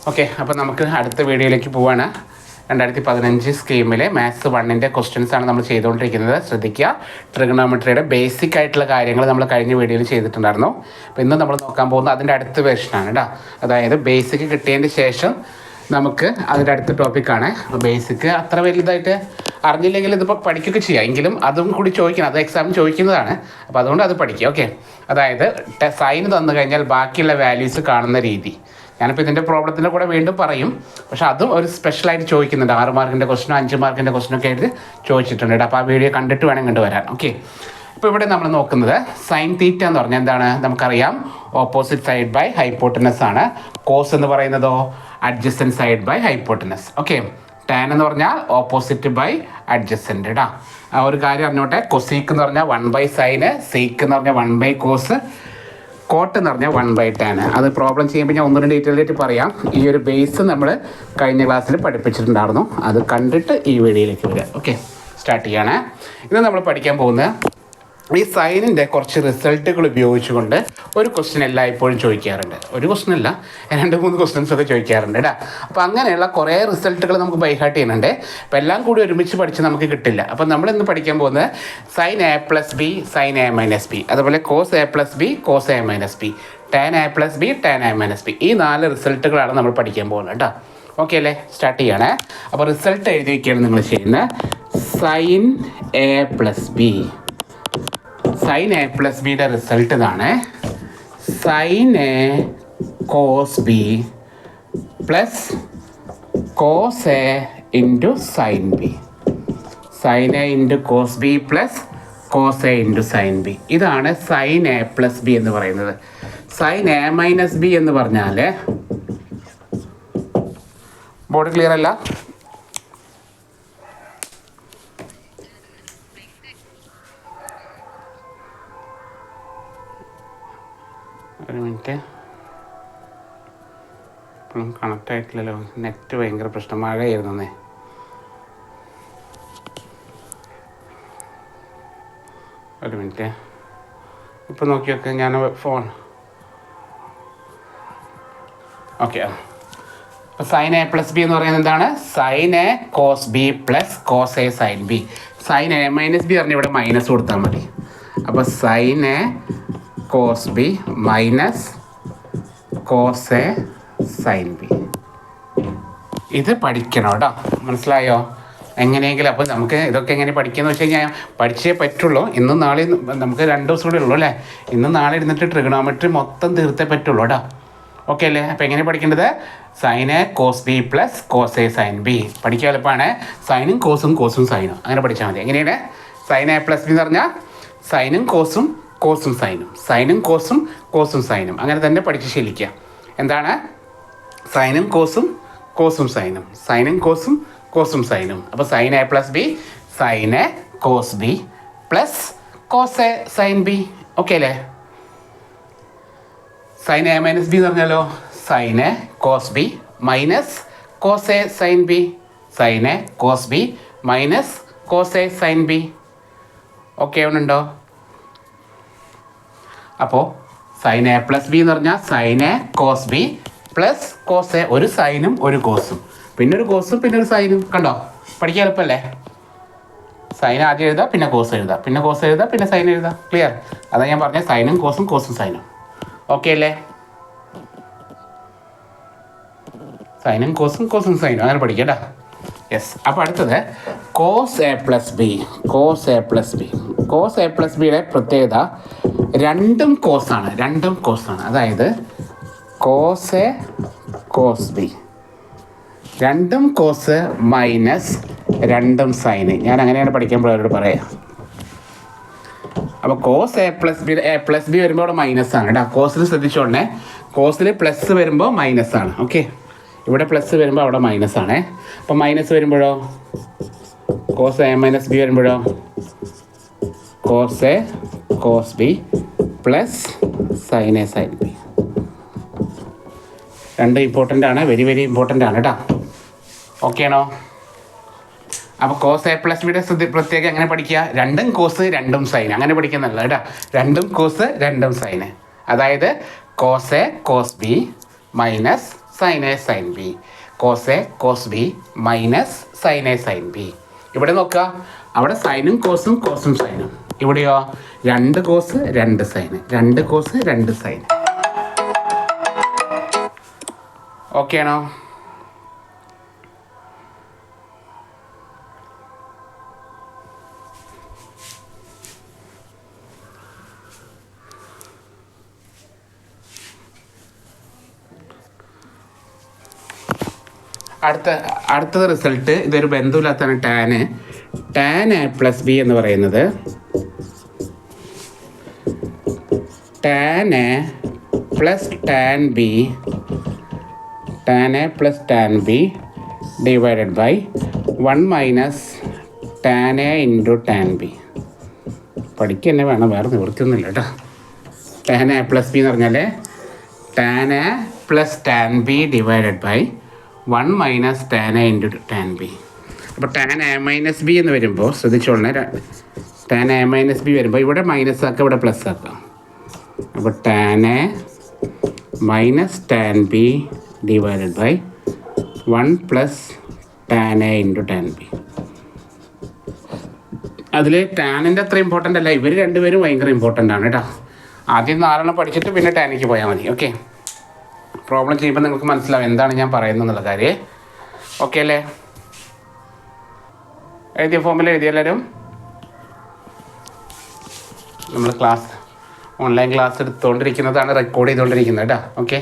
Okay, അപ്പോൾ നമുക്ക് അടുത്ത വീഡിയോയിലേക്ക് പോവാണ്. 2015 സ്കീമിലെ മാത്സ് 1ൻ്റെ ക്വസ്റ്റ്യൻസാണ് നമ്മൾ ചെയ്തുകൊണ്ടിരിക്കുന്നത്. ശ്രദ്ധിക്കുക, ട്രിഗണോമെട്രിയുടെ ബേസിക് ആയിട്ടുള്ള കാര്യങ്ങൾ നമ്മൾ കഴിഞ്ഞ വീഡിയോയിൽ ചെയ്തിട്ടുണ്ടായിരുന്നു. അപ്പോൾ ഇന്ന് നമ്മൾ നോക്കാൻ പോകുന്നത് അതിൻ്റെ അടുത്ത വേർഷനാണ് കേട്ടോ. അതായത് ബേസിക് കിട്ടിയതിന് ശേഷം നമുക്ക് അതിൻ്റെ അടുത്ത ടോപ്പിക്കാണ്. അപ്പോൾ ബേസിക് അത്ര വലുതായിട്ട് അറിഞ്ഞില്ലെങ്കിൽ ഇതിപ്പോൾ പഠിക്കുകയൊക്കെ ചെയ്യാം, എങ്കിലും അതും കൂടി ചോദിക്കണം, അത് എക്സാമിന് ചോദിക്കുന്നതാണ്. അപ്പോൾ അതുകൊണ്ട് അത് പഠിക്കുക. ഓക്കെ, അതായത് സൈൻ തന്നു കഴിഞ്ഞാൽ ബാക്കിയുള്ള വാല്യൂസ് കാണുന്ന രീതി. ഞാനിപ്പോൾ ഇതിൻ്റെ പ്രോബ്ലത്തിൻ്റെ കൂടെ വീണ്ടും പറയും, പക്ഷേ അതും ഒരു സ്പെഷ്യലായിട്ട് ചോദിക്കുന്നുണ്ട്. 6 മാർക്കിൻ്റെ ക്വസ്റ്റനോ 5 മാർക്കിൻ്റെ ക്വസ്റ്റനൊക്കെ ആയിട്ട് ചോദിച്ചിട്ടുണ്ട് കേട്ടോ. അപ്പോൾ ആ വീഡിയോ കണ്ടിട്ട് വേണം ഇങ്ങോട്ട് വരാൻ. ഓക്കെ, ഇപ്പോൾ ഇവിടെ നമ്മൾ നോക്കുന്നത് സൈൻ തീറ്റ എന്ന് പറഞ്ഞാൽ എന്താണ് നമുക്കറിയാം. ഓപ്പോസിറ്റ് സൈഡ് ബൈ ഹൈപ്പോട്ടനസ് ആണ്. കോസ് എന്ന് പറയുന്നതോ adjacent side by hypotenuse. Okay, tan എന്ന് പറഞ്ഞാൽ ഓപ്പോസിറ്റ് ബൈ അഡ്ജസ്റ്റൻറ്റ് കേട്ടോ. ആ ഒരു കാര്യം അറിഞ്ഞോട്ടെ. കൊസീക്ക് എന്ന് പറഞ്ഞാൽ 1/sin, സീക്ക് എന്ന് പറഞ്ഞാൽ 1/cos, കോട്ട് എന്ന് പറഞ്ഞാൽ 1/tan. അത് പ്രോബ്ലം ചെയ്യുമ്പോൾ ഞാൻ 1-2 ഡീറ്റെയിൽ ആയിട്ട് പറയാം. ഈ ഒരു ബേസ് നമ്മൾ കഴിഞ്ഞ ക്ലാസ്സിൽ പഠിപ്പിച്ചിട്ടുണ്ടായിരുന്നു. അത് കണ്ടിട്ട് ഈ വീഡിയോയിലേക്ക് വരിക. ഓക്കെ, സ്റ്റാർട്ട് ചെയ്യാണ്. ഇന്ന് നമ്മൾ പഠിക്കാൻ പോകുന്നത് ഈ സൈനിൻ്റെ കുറച്ച് റിസൾട്ടുകൾ ഉപയോഗിച്ചുകൊണ്ട് ഒരു ക്വസ്റ്റ്യൻ എല്ലായ്പ്പോഴും ചോദിക്കാറുണ്ട്. ഒരു ക്വസ്റ്റ്യൻ അല്ല, 2-3 ക്വസ്റ്റ്യൻസൊക്കെ ചോദിക്കാറുണ്ട് കേട്ടോ. അപ്പോൾ അങ്ങനെയുള്ള കുറേ റിസൾട്ടുകൾ നമുക്ക് ബൈഹാർട്ട് ചെയ്യുന്നുണ്ട്. അപ്പോൾ എല്ലാം കൂടി ഒരുമിച്ച് പഠിച്ച് നമുക്ക് കിട്ടില്ല. അപ്പോൾ നമ്മളിന്ന് പഠിക്കാൻ പോകുന്നത് sin a+b sin a-b, അതുപോലെ cos a+b cos a-b, tan a+b tan a-b. ഈ 4 റിസൾട്ടുകളാണ് നമ്മൾ പഠിക്കാൻ പോകുന്നത് കേട്ടോ. ഓക്കെ അല്ലേ? സ്റ്റാർട്ട് ചെയ്യണേ. അപ്പോൾ റിസൾട്ട് എഴുതി വയ്ക്കുകയാണ് നിങ്ങൾ ചെയ്യുന്നത്. sin a+b, sin a+bയുടെ റിസൾട്ട് ഇതാണ്. sin a cos b plus cos a into sin b, sin a into cos b plus cos a into sin b. ഇതാണ് sin a+b എന്ന് പറയുന്നത്. sin a-b എന്ന് പറഞ്ഞാൽ ബോർഡ് ക്ലിയർ അല്ല? ഒരു minute, ഇപ്പോഴും connect ആയിട്ടില്ലല്ലോ. നെറ്റ് ഭയങ്കര പ്രശ്നം, മഴയായിരുന്നേ. ഒരു മിനിറ്റ്, ഇപ്പോൾ നോക്കി നോക്ക്. ഞാൻ ഫോൺ ഓക്കെ. sin a+b എന്ന് പറയുന്നത് എന്താണ്? sin a cos b plus cos a sin b. sin a-b പറഞ്ഞാൽ ഇവിടെ മൈനസ് കൊടുത്താൽ മതി. അപ്പോൾ sin a cos b minus cos a sin b. ഇത് പഠിക്കണം കേട്ടോ, മനസ്സിലായോ? എങ്ങനെയെങ്കിലും. അപ്പോൾ നമുക്ക് ഇതൊക്കെ എങ്ങനെ പഠിക്കുകയെന്ന് വെച്ച് കഴിഞ്ഞാൽ പഠിച്ചേ പറ്റുള്ളൂ. ഇന്നും നാളെ നമുക്ക് 2 ദിവസം കൂടെ ഉള്ളൂ അല്ലേ? ഇന്നും നാളെ ഇരുന്നിട്ട് ട്രിഗണോമെട്രി മൊത്തം തീർത്തേ പറ്റുള്ളൂ കേട്ടോ. ഓക്കെ അല്ലേ? അപ്പോൾ എങ്ങനെ പഠിക്കേണ്ടത്? sin a cos b plus cos a sin b. പഠിക്കാൻ എളുപ്പമാണ്. സൈനും കോസും സൈനും അങ്ങനെ പഠിച്ചാൽ മതി. എങ്ങനെയാണ്? sin a+b എന്ന് പറഞ്ഞാൽ സൈനും കോസും സൈനും, സൈനും കോസും സൈനും അങ്ങനെ തന്നെ പഠിച്ച് ശീലിക്കുക. എന്താണ്? സൈനും കോസും സൈനും, സൈനും കോസും സൈനും. അപ്പോൾ sin a+b sin a cos b plus cos a sin b. Okay അല്ലേ? sin a-b എന്ന് പറഞ്ഞാലോ sin a cos b minus cos a sin b, sin a cos b minus cos a sin b. Okay ആവുന്നുണ്ടോ? അപ്പോൾ sin a+b എന്ന് പറഞ്ഞാൽ sin a cos b plus cos a, ഒരു സൈനും ഒരു കോസും, പിന്നെ ഒരു കോസും പിന്നെ ഒരു സൈനും. കണ്ടോ? പഠിക്കാൻ എളുപ്പമല്ലേ? സൈൻ ആദ്യം എഴുതാം, പിന്നെ കോസ് എഴുതാം, പിന്നെ കോസ് എഴുതാം, പിന്നെ സൈൻ എഴുതാം. ക്ലിയർ? അതാ ഞാൻ പറഞ്ഞത്, സൈനും കോസും സൈനും. ഓക്കെ അല്ലേ? സൈനും കോസും സൈനും അങ്ങനെ പഠിക്കാം കേട്ടോ. യെസ്. അപ്പോൾ അടുത്തത് cos a+b. cos a+bയുടെ പ്രത്യേകത രണ്ടും കോസാണ്. അതായത് cos a cos b, രണ്ടും കോസ് മൈനസ് രണ്ടും സൈന്. ഞാൻ അങ്ങനെയാണ് പഠിക്കുമ്പോൾ അവരോട് പറയാം. അപ്പോൾ cos a+b വരുമ്പോൾ അവിടെ മൈനസ് ആണ് കേട്ടോ. കോസിൽ ശ്രദ്ധിച്ചോണ്ടേ, കോസിൽ പ്ലസ് വരുമ്പോൾ മൈനസ് ആണ്. ഓക്കെ, ഇവിടെ പ്ലസ് വരുമ്പോൾ അവിടെ മൈനസ് ആണേ. അപ്പോൾ മൈനസ് വരുമ്പോഴോ cos a-b വരുമ്പോഴോ cos a cos b plus sin a sin b. രണ്ടും ഇമ്പോർട്ടൻ്റ് ആണ്, വെരി ഇമ്പോർട്ടൻ്റ് ആണ് കേട്ടോ. ഓക്കെ ആണോ? അപ്പോൾ cos a+bയുടെ പ്രത്യേകം എങ്ങനെ പഠിക്കുക? രണ്ടും കോസ് രണ്ടും സൈൻ അങ്ങനെ പഠിക്കുന്നല്ല കേട്ടോ. രണ്ടും കോസ് രണ്ടും സൈന്. അതായത് cos a cos b minus sine A sine B. Cos A cos B minus sine A sine B. ഇവിടെ നോക്കുക, അവിടെ സൈനും കോസും കോസും സൈനും. ഇവിടെയോ 2 cos 2 sine, 2 cos 2 sine. Okay ആണോ? അടുത്തത് റിസൾട്ട്, ഇതൊരു ബന്ധമില്ലാത്തതാണ്. ടാൻ എ പ്ലസ് ബി എന്ന് പറയുന്നത് tan A plus tan B divided by 1 minus tan A into tan B. പഠിക്കുക തന്നെ വേണം, വേറെ നിവൃത്തിയൊന്നുമില്ല കേട്ടോ. ടാൻ എ പ്ലസ് ബി എന്ന് പറഞ്ഞാൽ tan A plus tan B divided by 1 minus tan A into tan B. അപ്പോൾ ടാൻ എ മൈനസ് ബി എന്ന് വരുമ്പോൾ ശ്രദ്ധിച്ചോളണേ, ടാൻ എ മൈനസ് ബി വരുമ്പോൾ ഇവിടെ മൈനസ് ആക്കുക, ഇവിടെ പ്ലസ് ആക്കാം. അപ്പോൾ tan A minus tan B divided by 1 plus tan A into tan B. അതിൽ ടാനിൻ്റെ അത്ര ഇമ്പോർട്ടൻ്റ് അല്ല, ഇവർ രണ്ടുപേരും ഭയങ്കര ഇമ്പോർട്ടൻ്റ് ആണ് കേട്ടോ. ആദ്യം 4 പഠിച്ചിട്ട് പിന്നെ ടാനിക്ക് പോയാൽ മതി. ഓക്കെ, പ്രോബ്ലം ചെയ്യുമ്പോൾ നിങ്ങൾക്ക് മനസ്സിലാവും എന്താണ് ഞാൻ പറയുന്നത് എന്നുള്ള കാര്യം. ഓക്കെ അല്ലേ? എഴുതിയ ഫോമിൽ എഴുതിയെല്ലാവരും? നമ്മൾ ഓൺലൈൻ ക്ലാസ് എടുത്തുകൊണ്ടിരിക്കുന്നതാണ്, റെക്കോർഡ് ചെയ്തുകൊണ്ടിരിക്കുന്നത് കേട്ടോ. ഓക്കെ,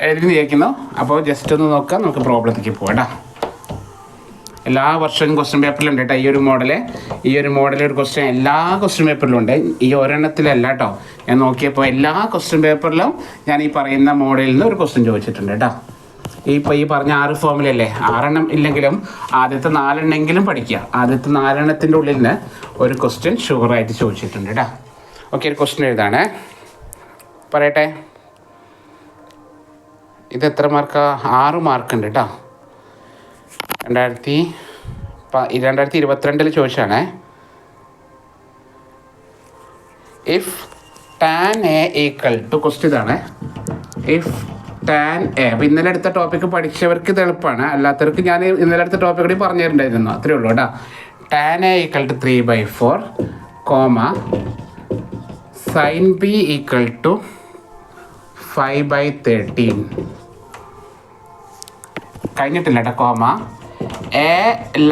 എഴുതി വിചാരിക്കുന്നു. അപ്പോൾ ജസ്റ്റ് ഒന്ന് നോക്കാം, നമുക്ക് പ്രോബ്ലത്തേക്ക് പോകാം കേട്ടോ. എല്ലാ വർഷവും ക്വസ്റ്റ്യൻ പേപ്പറിലുണ്ട് കേട്ടോ. ഈ ഒരു മോഡൽ ഒരു ക്വസ്റ്റ്യൻ എല്ലാ ക്വസ്റ്റ്യൻ പേപ്പറിലും ഉണ്ട്. ഈ ഒരെണ്ണത്തിലല്ല കേട്ടോ. ഞാൻ നോക്കിയപ്പോൾ എല്ലാ ക്വസ്റ്റ്യൻ പേപ്പറിലും ഞാൻ ഈ പറയുന്ന മോഡലിൽ നിന്ന് ഒരു ക്വസ്റ്റ്യൻ ചോദിച്ചിട്ടുണ്ട് കേട്ടോ. ഇപ്പോൾ ഈ പറഞ്ഞ 6 ഫോമിലല്ലേ, 6 എണ്ണം ഇല്ലെങ്കിലും ആദ്യത്തെ 4 എണ്ണമെങ്കിലും പഠിക്കുക. ആദ്യത്തെ 4 എണ്ണത്തിൻ്റെ ഉള്ളിൽ നിന്ന് ഒരു ക്വസ്റ്റ്യൻ ഷുവറായിട്ട് ചോദിച്ചിട്ടുണ്ട് കേട്ടോ. ഓക്കെ, ഒരു ക്വസ്റ്റ്യൻ എഴുതാണേ, പറയട്ടെ. ഇത് എത്ര മാർക്കാ? 6 മാർക്കുണ്ട് കേട്ടോ. 2022 ചോദിച്ചാണേ. If tan A equal to, question ഇതാണ്. ഇഫ് ടാൻ എ, അപ്പോൾ ഇന്നലെ അടുത്ത ടോപ്പിക്ക് പഠിച്ചവർക്ക് ഇത് എളുപ്പമാണ്, അല്ലാത്തവർക്ക് ഞാൻ ഇന്നലെ അടുത്ത ടോപ്പിക് കൂടി പറഞ്ഞു തരുന്നുണ്ടായിരുന്നു. അത്രേ ഉള്ളൂ കേട്ടോ. Tan A equal to 3/4 comma sine B equal to 5/13 കഴിഞ്ഞിട്ടില്ല കേട്ടോ. Comma A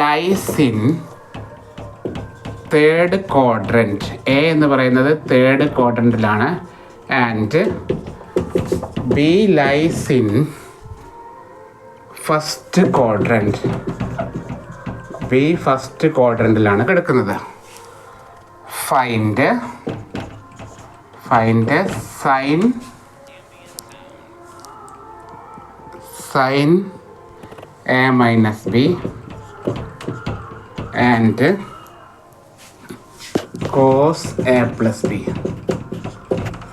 lies in third quadrant. A എന്ന് പറയുന്നത് തേർഡ് ക്വാഡ്രൻറ്റിലാണ്. And B lies in first quadrant. B first ക്വാഡ്രൻറ്റിലാണ് കിടക്കുന്നത്. Find sine A minus B and cos A plus B.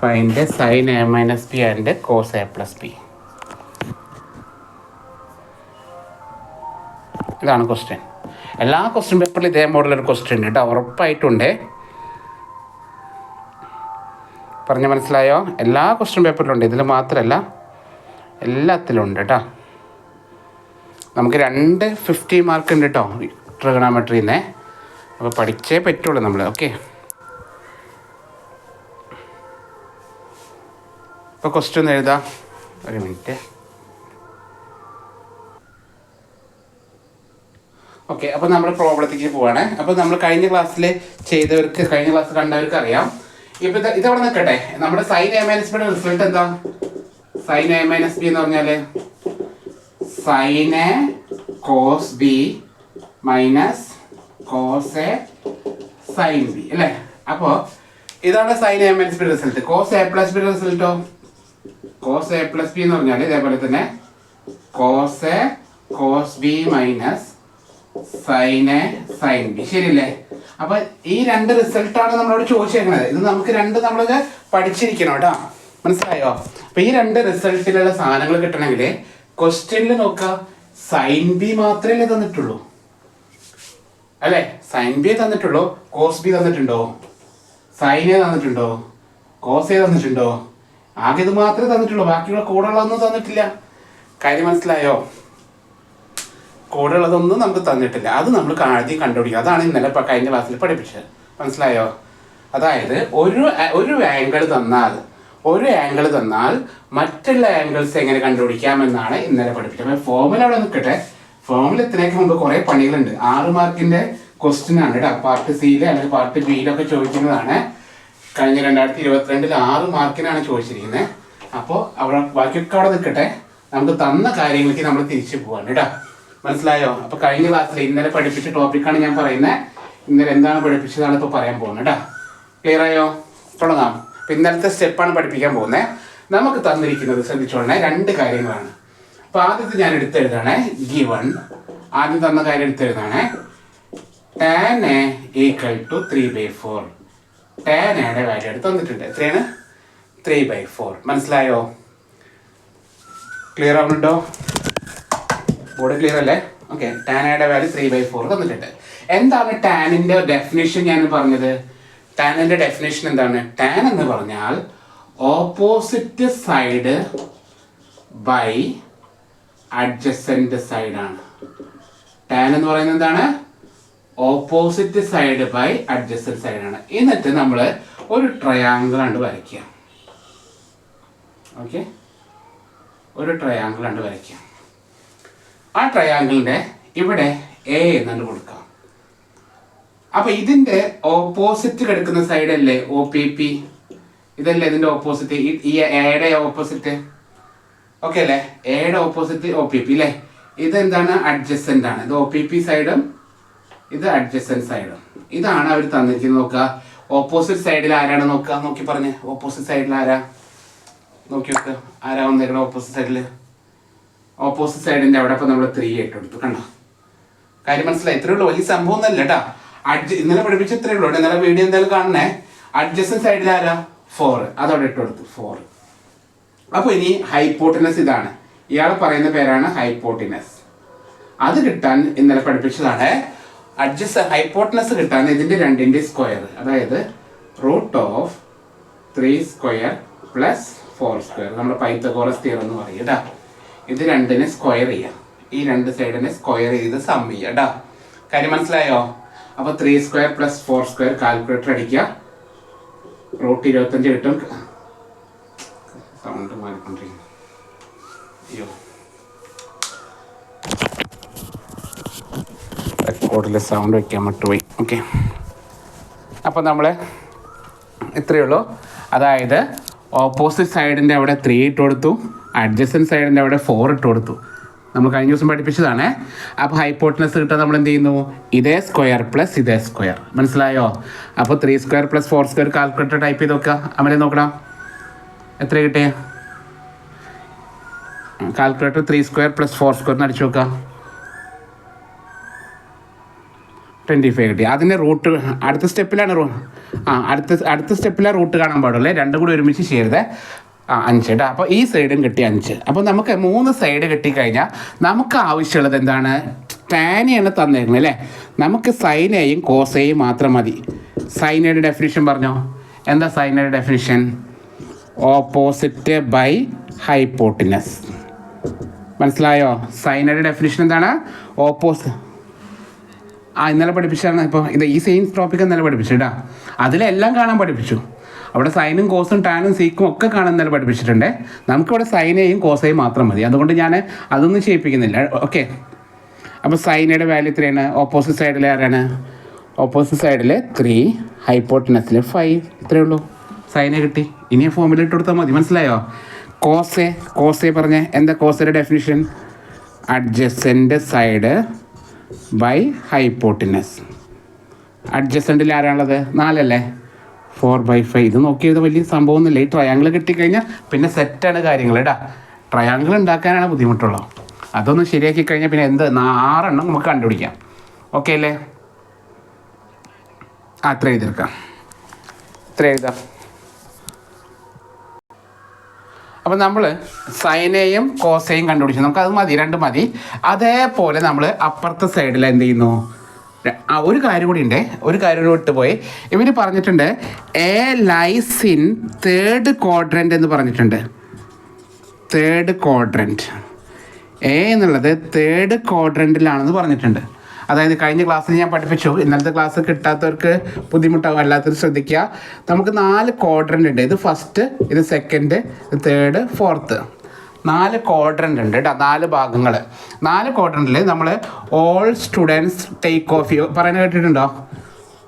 Find sine A minus B and cos A plus B. ഇതാണ് question. എല്ലാ question പേപ്പറിലും ഇതേ മോഡലൊരു question ഉണ്ട് കേട്ടോ, ഉറപ്പായിട്ടുണ്ട്. പറഞ്ഞ് മനസ്സിലായോ? എല്ലാ ക്വസ്റ്റ്യൻ പേപ്പറിലും ഉണ്ട്, ഇതിൽ മാത്രമല്ല എല്ലാത്തിലും ഉണ്ട് കേട്ടോ. നമുക്ക് 2 50 മാർക്ക് ഉണ്ട് കേട്ടോ ട്രിഗണോമെട്രിന്ന്. അപ്പോൾ പഠിച്ചേ പറ്റുള്ളൂ നമ്മൾ. ഓക്കെ, ഇപ്പോൾ ക്വസ്റ്റ്യൻ എഴുതാം. ഒരു മിനിറ്റ്. ഓക്കെ, അപ്പോൾ നമ്മൾ പ്രോബ്ലത്തേക്ക് പോവാണ്. അപ്പോൾ നമ്മൾ കഴിഞ്ഞ ക്ലാസ് കണ്ടവർക്ക് അറിയാം. ഇപ്പോൾ ഇതവിടെ നിൽക്കട്ടെ. നമ്മുടെ സൈൻ എ മൈനസ് ബിയുടെ റിസൾട്ട് എന്താ? സൈൻ എ മൈനസ് ബി എന്ന് പറഞ്ഞാൽ sine A cos B minus cos A sine B അല്ലേ? അപ്പോൾ ഇതാണ് സൈൻ എ മൈനസ് ബിയുടെ റിസൾട്ട്. കോസ് എ പ്ലസ് ബിയുടെ റിസൾട്ടോ? കോസ് എ പ്ലസ് ബി എന്ന് പറഞ്ഞാൽ ഇതേപോലെ തന്നെ cos A cos B minus sine A sine B. ശരിയല്ലേ? അപ്പൊ ഈ 2 റിസൾട്ടാണ് നമ്മളോട് ചോദിച്ചേക്കുന്നത്. ഇത് നമുക്ക് 2 നമ്മളത് പഠിച്ചിരിക്കണം കേട്ടോ, മനസ്സിലായോ? അപ്പൊ ഈ 2 റിസൾട്ടിലുള്ള സാധനങ്ങൾ കിട്ടണമെങ്കിൽ ക്വസ്റ്റ്യനിൽ നോക്കുക, സൈൻ ബി മാത്രമല്ലേ തന്നിട്ടുള്ളൂ അല്ലേ? സൈൻ ബി തന്നിട്ടുള്ളൂ. കോസ് ബി തന്നിട്ടുണ്ടോ? സൈൻ എ തന്നിട്ടുണ്ടോ? കോസ് എ തന്നിട്ടുണ്ടോ? ആകെ ഇത് മാത്രമേ തന്നിട്ടുള്ളൂ, ബാക്കിയുള്ള കൂടെയുള്ളതൊന്നും തന്നിട്ടില്ല. കാര്യം മനസ്സിലായോ? കൂടെയുള്ളതൊന്നും നമുക്ക് തന്നിട്ടില്ല. അത് നമ്മൾ ആദ്യം കണ്ടുപിടിക്കുക. അതാണ് ഇന്നലെ കഴിഞ്ഞ ക്ലാസ്സിൽ പഠിപ്പിച്ചത്. മനസ്സിലായോ? അതായത് ഒരു ആംഗിൾ തന്നാൽ മറ്റുള്ള ആംഗിൾസ് എങ്ങനെ കണ്ടുപിടിക്കാമെന്നാണ് ഇന്നലെ പഠിപ്പിച്ചത്. അപ്പോൾ ഫോർമുല അവിടെ നിൽക്കട്ടെ. ഫോർമുല എത്രയൊക്കെ മുമ്പ് കുറേ പണികളുണ്ട്. 6 മാർക്കിൻ്റെ ക്വസ്റ്റ്യൻ ആണ് കേട്ടോ. പാർട്ട് സിയിൽ അല്ലെങ്കിൽ പാർട്ട് ബിയിലൊക്കെ ചോദിക്കുന്നതാണ്. കഴിഞ്ഞ 2022 6 മാർക്കിനാണ് ചോദിച്ചിരിക്കുന്നത്. അപ്പോൾ അവിടെ ബാക്കിയൊക്കെ അവിടെ നിൽക്കട്ടെ. നമുക്ക് തന്ന കാര്യങ്ങൾക്ക് നമ്മൾ തിരിച്ചു പോകാൻ കേട്ടോ. മനസ്സിലായോ? അപ്പോൾ കഴിഞ്ഞ ക്ലാസ്സിൽ ഇന്നലെ പഠിപ്പിച്ച ടോപ്പിക്കാണ് ഞാൻ പറയുന്നത്. ഇന്നലെ എന്താണ് പഠിപ്പിച്ചതാണ് ഇപ്പോൾ പറയാൻ പോകുന്നത് കേട്ടോ. ക്ലിയർ ആയോ? തുടങ്ങാം. അപ്പോൾ ഇന്നലത്തെ സ്റ്റെപ്പാണ് പഠിപ്പിക്കാൻ പോകുന്നത്. നമുക്ക് തന്നിരിക്കുന്നത് ശ്രദ്ധിച്ചോളണേ, 2 കാര്യങ്ങളാണ്. അപ്പോൾ ആദ്യത്തെ ഞാൻ എടുത്തെഴുതാണേ. ഗിവൺ ആദ്യം തന്ന കാര്യം എടുത്തെഴുതാണേ. tan A = 3/4. tan Aയുടെ വാല്യൂ എടുത്ത് തന്നിട്ടുണ്ട്. എത്രയാണ്? 3/4. മനസ്സിലായോ? ക്ലിയർ ആവുന്നുണ്ടോ? ബോർഡ് ക്ലിയർ അല്ലേ? ഓക്കെ. tan Aയുടെ വാല്യൂ 3/4 തന്നിട്ടുണ്ട്. എന്താണ് ടാനിൻ്റെ ഡെഫിനേഷൻ? ഞാൻ പറഞ്ഞത് ടാനിൻ്റെ ഡെഫിനേഷൻ എന്താണ്? ടാൻ എന്ന് പറഞ്ഞാൽ ഓപ്പോസിറ്റ് സൈഡ് ബൈ അഡ്ജസൻറ്റ് സൈഡാണ്. ടാൻ എന്ന് പറയുന്നത് എന്താണ്? ഓപ്പോസിറ്റ് സൈഡ് ബൈ അഡ്ജസൻറ്റ് സൈഡാണ്. എന്നിട്ട് നമ്മൾ ഒരു ട്രയാങ്കിൾ കണ്ട് വരയ്ക്കുക. ഓക്കെ, ഒരു ട്രയാങ്കിൾ കണ്ട് വരയ്ക്കുക. ആ ട്രയാങ്കിളിൻ്റെ ഇവിടെ എ എന്നു കൊടുക്കാം. അപ്പോൾ ഇതിൻ്റെ ഓപ്പോസിറ്റ് കിടക്കുന്ന സൈഡ് അല്ലേ OPP? ഇതല്ലേ ഇതിൻ്റെ ഓപ്പോസിറ്റ്? ഈ എയുടെ ഓപ്പോസിറ്റ്. ഓക്കെ അല്ലേ? എയുടെ ഓപ്പോസിറ്റ് OPP അല്ലേ? ഇതെന്താണ്? അഡ്ജസൻ്റ് ആണ്. ഇത് OPP സൈഡും ഇത് അഡ്ജസൻറ്റ് സൈഡും. ഇതാണ് അവർ തന്നിരിക്കുന്നത്. നോക്കുക, ഓപ്പോസിറ്റ് സൈഡിൽ ആരാണ് നോക്കുക? നോക്കി പറഞ്ഞ്. ഓപ്പോസിറ്റ് സൈഡിൽ ആരാ? നോക്കി നോക്കുക, ആരാ വന്നേക്കണം ഓപ്പോസിറ്റ് സൈഡിൽ? ഓപ്പോസിറ്റ് സൈഡിൻ്റെ അവിടെ ഇപ്പോൾ നമ്മൾ 3 ഇട്ട് കൊടുത്തു. കണ്ടോ? കാര്യം മനസ്സിലായി? ഇത്രയേ ഉള്ളൂ, വലിയ സംഭവം ഒന്നല്ല കേട്ടോ. ഇന്നലെ പഠിപ്പിച്ച ഇത്രയേ ഉള്ളൂ. ഇന്നലെ വീഡിയോ എന്തായാലും കാണണേ. അഡ്ജസൻറ്റ് സൈഡിൽ ആരാ? 4. അതവിടെ ഇട്ട് കൊടുത്തു, 4. അപ്പോൾ ഇനി ഹൈപ്പോട്ടിനസ് ഇതാണ്. ഇയാൾ പറയുന്ന പേരാണ് ഹൈപ്പോട്ടിനസ്. അത് കിട്ടാൻ ഇന്നലെ പഠിപ്പിച്ചതാണ്. ഹൈപ്പോട്ടിനസ് കിട്ടാൻ ഇതിൻ്റെ 2ൻ്റെ സ്ക്വയർ, അതായത് √3² + 4². നമ്മുടെ പൈത്തഗോറസ് തിയറം എന്ന് പറയും കേട്ടോ. ഇത് 2നെ സ്ക്വയർ ചെയ്യാം. ഈ 2 സൈഡിനെ സ്ക്വയർ ചെയ്ത് സം ചെയ്യുക കേട്ടോ. കാര്യം മനസ്സിലായോ? അപ്പോൾ 3² + 4² കാൽക്കുലേറ്റർ അടിക്കുക. √25 കിട്ടും. സൗണ്ട് മാറിക്കൊണ്ടിരിക്കുന്നു. അയ്യോ, റെക്കോർഡിൽ സൗണ്ട് വയ്ക്കാൻ വിട്ടുപോയി. ഓക്കെ, അപ്പോൾ നമ്മൾ ഇത്രയേ ഉള്ളൂ. അതായത് ഓപ്പോസിറ്റ് സൈഡിൻ്റെ അവിടെ 3 ഇട്ട് കൊടുത്തു, അഡ്ജസൻറ്റ് സൈഡിൻ്റെ അവിടെ 4 ഇട്ട് കൊടുത്തു. നമ്മൾ കഴിഞ്ഞ ദിവസം പഠിപ്പിച്ചതാണ്. അപ്പോൾ ഹൈപ്പോട്ടിനസ് കിട്ടാൻ നമ്മൾ എന്ത് ചെയ്യുന്നു? ഇതേ സ്ക്വയർ പ്ലസ് ഇതേ സ്ക്വയർ. മനസ്സിലായോ? അപ്പോൾ 3² + 4² കാൽക്കുലേറ്റർ ടൈപ്പ് ചെയ്ത് നോക്കുക. അവരെ നോക്കണം, എത്ര കിട്ടിയ കാൽക്കുലേറ്റർ? 3² + 4² അടിച്ചു നോക്കുക. 25 കിട്ടി. അതിൻ്റെ റൂട്ട് അടുത്ത സ്റ്റെപ്പിലാണ്. അടുത്ത സ്റ്റെപ്പിലാണ് റൂട്ട് കാണാൻ പാടുള്ളൂ. 2 കൂടി ഒരുമിച്ച് ചെയ്യരുത്. 5 കേട്ടോ. അപ്പോൾ ഈ സൈഡും കിട്ടി 5. അപ്പോൾ നമുക്ക് 3 സൈഡ് കിട്ടിക്കഴിഞ്ഞാൽ നമുക്ക് ആവശ്യമുള്ളത് എന്താണ്? ടാനെയാണ് തന്നേക്കുന്നത് അല്ലേ? നമുക്ക് സൈനയും കോസയും മാത്രം മതി. സൈനയുടെ ഡെഫിനിഷൻ പറഞ്ഞോ? എന്താ സൈനയുടെ ഡെഫിനിഷൻ? Opposite by hypotenuse. മനസ്സിലായോ? സൈനയുടെ ഡെഫിനിഷൻ എന്താണ്? ഇന്നലെ പഠിപ്പിച്ചാണ്. ഇപ്പോൾ ഈ സെയിം ടോപ്പിക്ക് ഇന്നലെ പഠിപ്പിച്ചു കേട്ടോ. അതിലെല്ലാം കാണാൻ പഠിപ്പിച്ചു. അവിടെ സൈനും കോസും ടാനും സീക്കും ഒക്കെ കാണാൻ ഇന്നലെ പഠിപ്പിച്ചിട്ടുണ്ട്. നമുക്കിവിടെ സൈനയും കോസയും മാത്രം മതി. അതുകൊണ്ട് ഞാൻ അതൊന്നും ചെയ്യിപ്പിക്കുന്നില്ല. ഓക്കെ, അപ്പോൾ സൈനയുടെ വാല്യൂ എത്രയാണ്? ഓപ്പോസിറ്റ് സൈഡിൽ ആരാണ്? ഓപ്പോസിറ്റ് സൈഡിൽ 3, ഹൈപ്പോട്ടിനസിൽ 5. ഇത്രയേ ഉള്ളൂ. സൈന കിട്ടി. ഇനി ഫോമിൽ ഇട്ട് കൊടുത്താൽ മതി. മനസ്സിലായോ? കോസെ പറഞ്ഞേ. എന്താ കോസയുടെ definition? Adjacent side by hypotenuse. അഡ്ജസൻറ്റിൽ ആരാണുള്ളത്? 4 അല്ലേ? 4/5. ഇത് നോക്കിയത് വലിയ സംഭവമൊന്നുമില്ല. ഈ ട്രയാങ്കിൾ കിട്ടിക്കഴിഞ്ഞാൽ പിന്നെ സെറ്റാണ് കാര്യങ്ങൾ കേട്ടോ. ട്രയാങ്കിൾ ഉണ്ടാക്കാനാണ് ബുദ്ധിമുട്ടുള്ളൂ. അതൊന്ന് ശരിയാക്കി കഴിഞ്ഞാൽ പിന്നെ 6 എണ്ണം നമുക്ക് കണ്ടുപിടിക്കാം. ഓക്കെ അല്ലേ? അത്ര എഴുതിയെടുക്കാം. ഇത്ര എഴുതാം. അപ്പോൾ നമ്മൾ സൈനയും കോസയും കണ്ടുപിടിച്ചു. നമുക്കത് മതി, 2 മതി. അതേപോലെ നമ്മൾ അപ്പുറത്തെ സൈഡിൽ എന്ത് ചെയ്യുന്നു? ഒരു കാര്യം കൂടി ഉണ്ട്, ഒരു കാര്യം കൂടി വിട്ടുപോയി. ഇവർ പറഞ്ഞിട്ടുണ്ട് A lies in third quadrant എന്ന് പറഞ്ഞിട്ടുണ്ട്. തേർഡ് ക്വാഡ്രൻറ്റ്, എ എന്നുള്ളത് തേർഡ് ക്വാഡ്രൻറ്റിലാണെന്ന് പറഞ്ഞിട്ടുണ്ട്. അതായത് കഴിഞ്ഞ ക്ലാസ്സിൽ ഞാൻ പഠിപ്പിച്ചു, ഇന്നലത്തെ ക്ലാസ് കിട്ടാത്തവർക്ക് ബുദ്ധിമുട്ടാകും, അല്ലാത്തവർ ശ്രദ്ധിക്കുക. നമുക്ക് 4 ക്വാഡ്രൻ്റ് ഉണ്ട്. ഇത് ഫസ്റ്റ്, ഇത് സെക്കൻഡ്, ഇത് തേർഡ്, ഫോർത്ത്. 4 ക്വാഡ്രൻ്റ് ഉണ്ട് കേട്ടോ, 4 ഭാഗങ്ങൾ. 4 ക്വാഡ്രൻറ്റിൽ നമ്മൾ ഓൾ സ്റ്റുഡൻസ് ടേക്ക് ഓഫ് പറയുന്നത് കേട്ടിട്ടുണ്ടോ?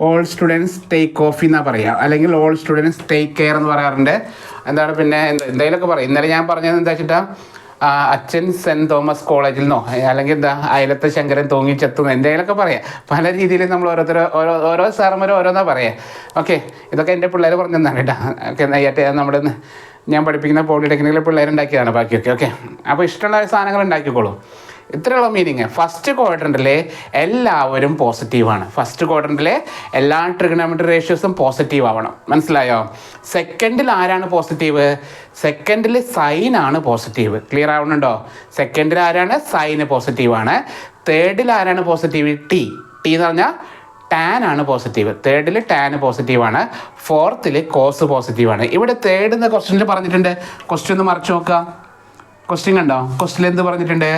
ഓൾ സ്റ്റുഡൻസ് ടേക്ക് ഓഫ് എന്നാണ് പറയുക, അല്ലെങ്കിൽ ഓൾ സ്റ്റുഡൻസ് ടേക്ക് കെയർ എന്ന് പറയാറുണ്ട്. എന്താണ് പിന്നെ എന്തെങ്കിലുമൊക്കെ പറയും. ഇന്നലെ ഞാൻ പറഞ്ഞത് എന്താ വെച്ചിട്ടാ, അച്ഛൻ സെൻറ്റ് തോമസ് കോളേജിൽ നിന്നോ, അല്ലെങ്കിൽ എന്താ അയലത്തെ ശങ്കരൻ തൂങ്ങിച്ചെത്തുന്നു, എന്തെങ്കിലുമൊക്കെ പറയാം. പല രീതിയിൽ നമ്മൾ ഓരോ സാറന്മാരും ഓരോന്നാ പറയാം. ഓക്കെ, ഇതൊക്കെ എൻ്റെ പിള്ളേർ പറഞ്ഞു തന്നാണ് കേട്ടോ. ഓക്കെ, നെയ്യായിട്ട് നമ്മുടെ ഞാൻ പഠിപ്പിക്കുന്ന പോളിടെക്നിക്കിലെ പിള്ളേരുണ്ടാക്കിയതാണ് ബാക്കിയൊക്കെ. ഓക്കെ, അപ്പോൾ ഇഷ്ടമുള്ള സാധനങ്ങൾ ഉണ്ടാക്കിക്കോളൂ. ഇത്രയുള്ള മീനിങ്. ഫസ്റ്റ് ക്വാഡ്രൻറ്റിലെ എല്ലാവരും പോസിറ്റീവാണ്. ഫസ്റ്റ് ക്വാഡ്രൻറ്റിലെ എല്ലാ ട്രിഗണോമെട്രി റേഷ്യോസും പോസിറ്റീവ് ആവണം. മനസ്സിലായോ? സെക്കൻഡിൽ ആരാണ് പോസിറ്റീവ്? സെക്കൻഡിൽ സൈനാണ് പോസിറ്റീവ്. ക്ലിയർ ആവുന്നുണ്ടോ? സെക്കൻഡിൽ ആരാണ്? സൈന് പോസിറ്റീവാണ്. തേർഡിൽ ആരാണ് പോസിറ്റീവ്? ടി എന്ന് പറഞ്ഞാൽ ടാൻ ആണ് പോസിറ്റീവ്. തേർഡിൽ ടാൻ പോസിറ്റീവാണ്. ഫോർത്തിൽ കോസ് പോസിറ്റീവാണ്. ഇവിടെ തേർഡ് എന്ന ക്വസ്റ്റ്യനിൽ പറഞ്ഞിട്ടുണ്ട്. ക്വസ്റ്റ്യൻ ഒന്ന് മറിച്ച് നോക്കുക. ക്വസ്റ്റ്യൻ കണ്ടോ? ക്വസ്റ്റ്യൻ എന്ത് പറഞ്ഞിട്ടുണ്ട്?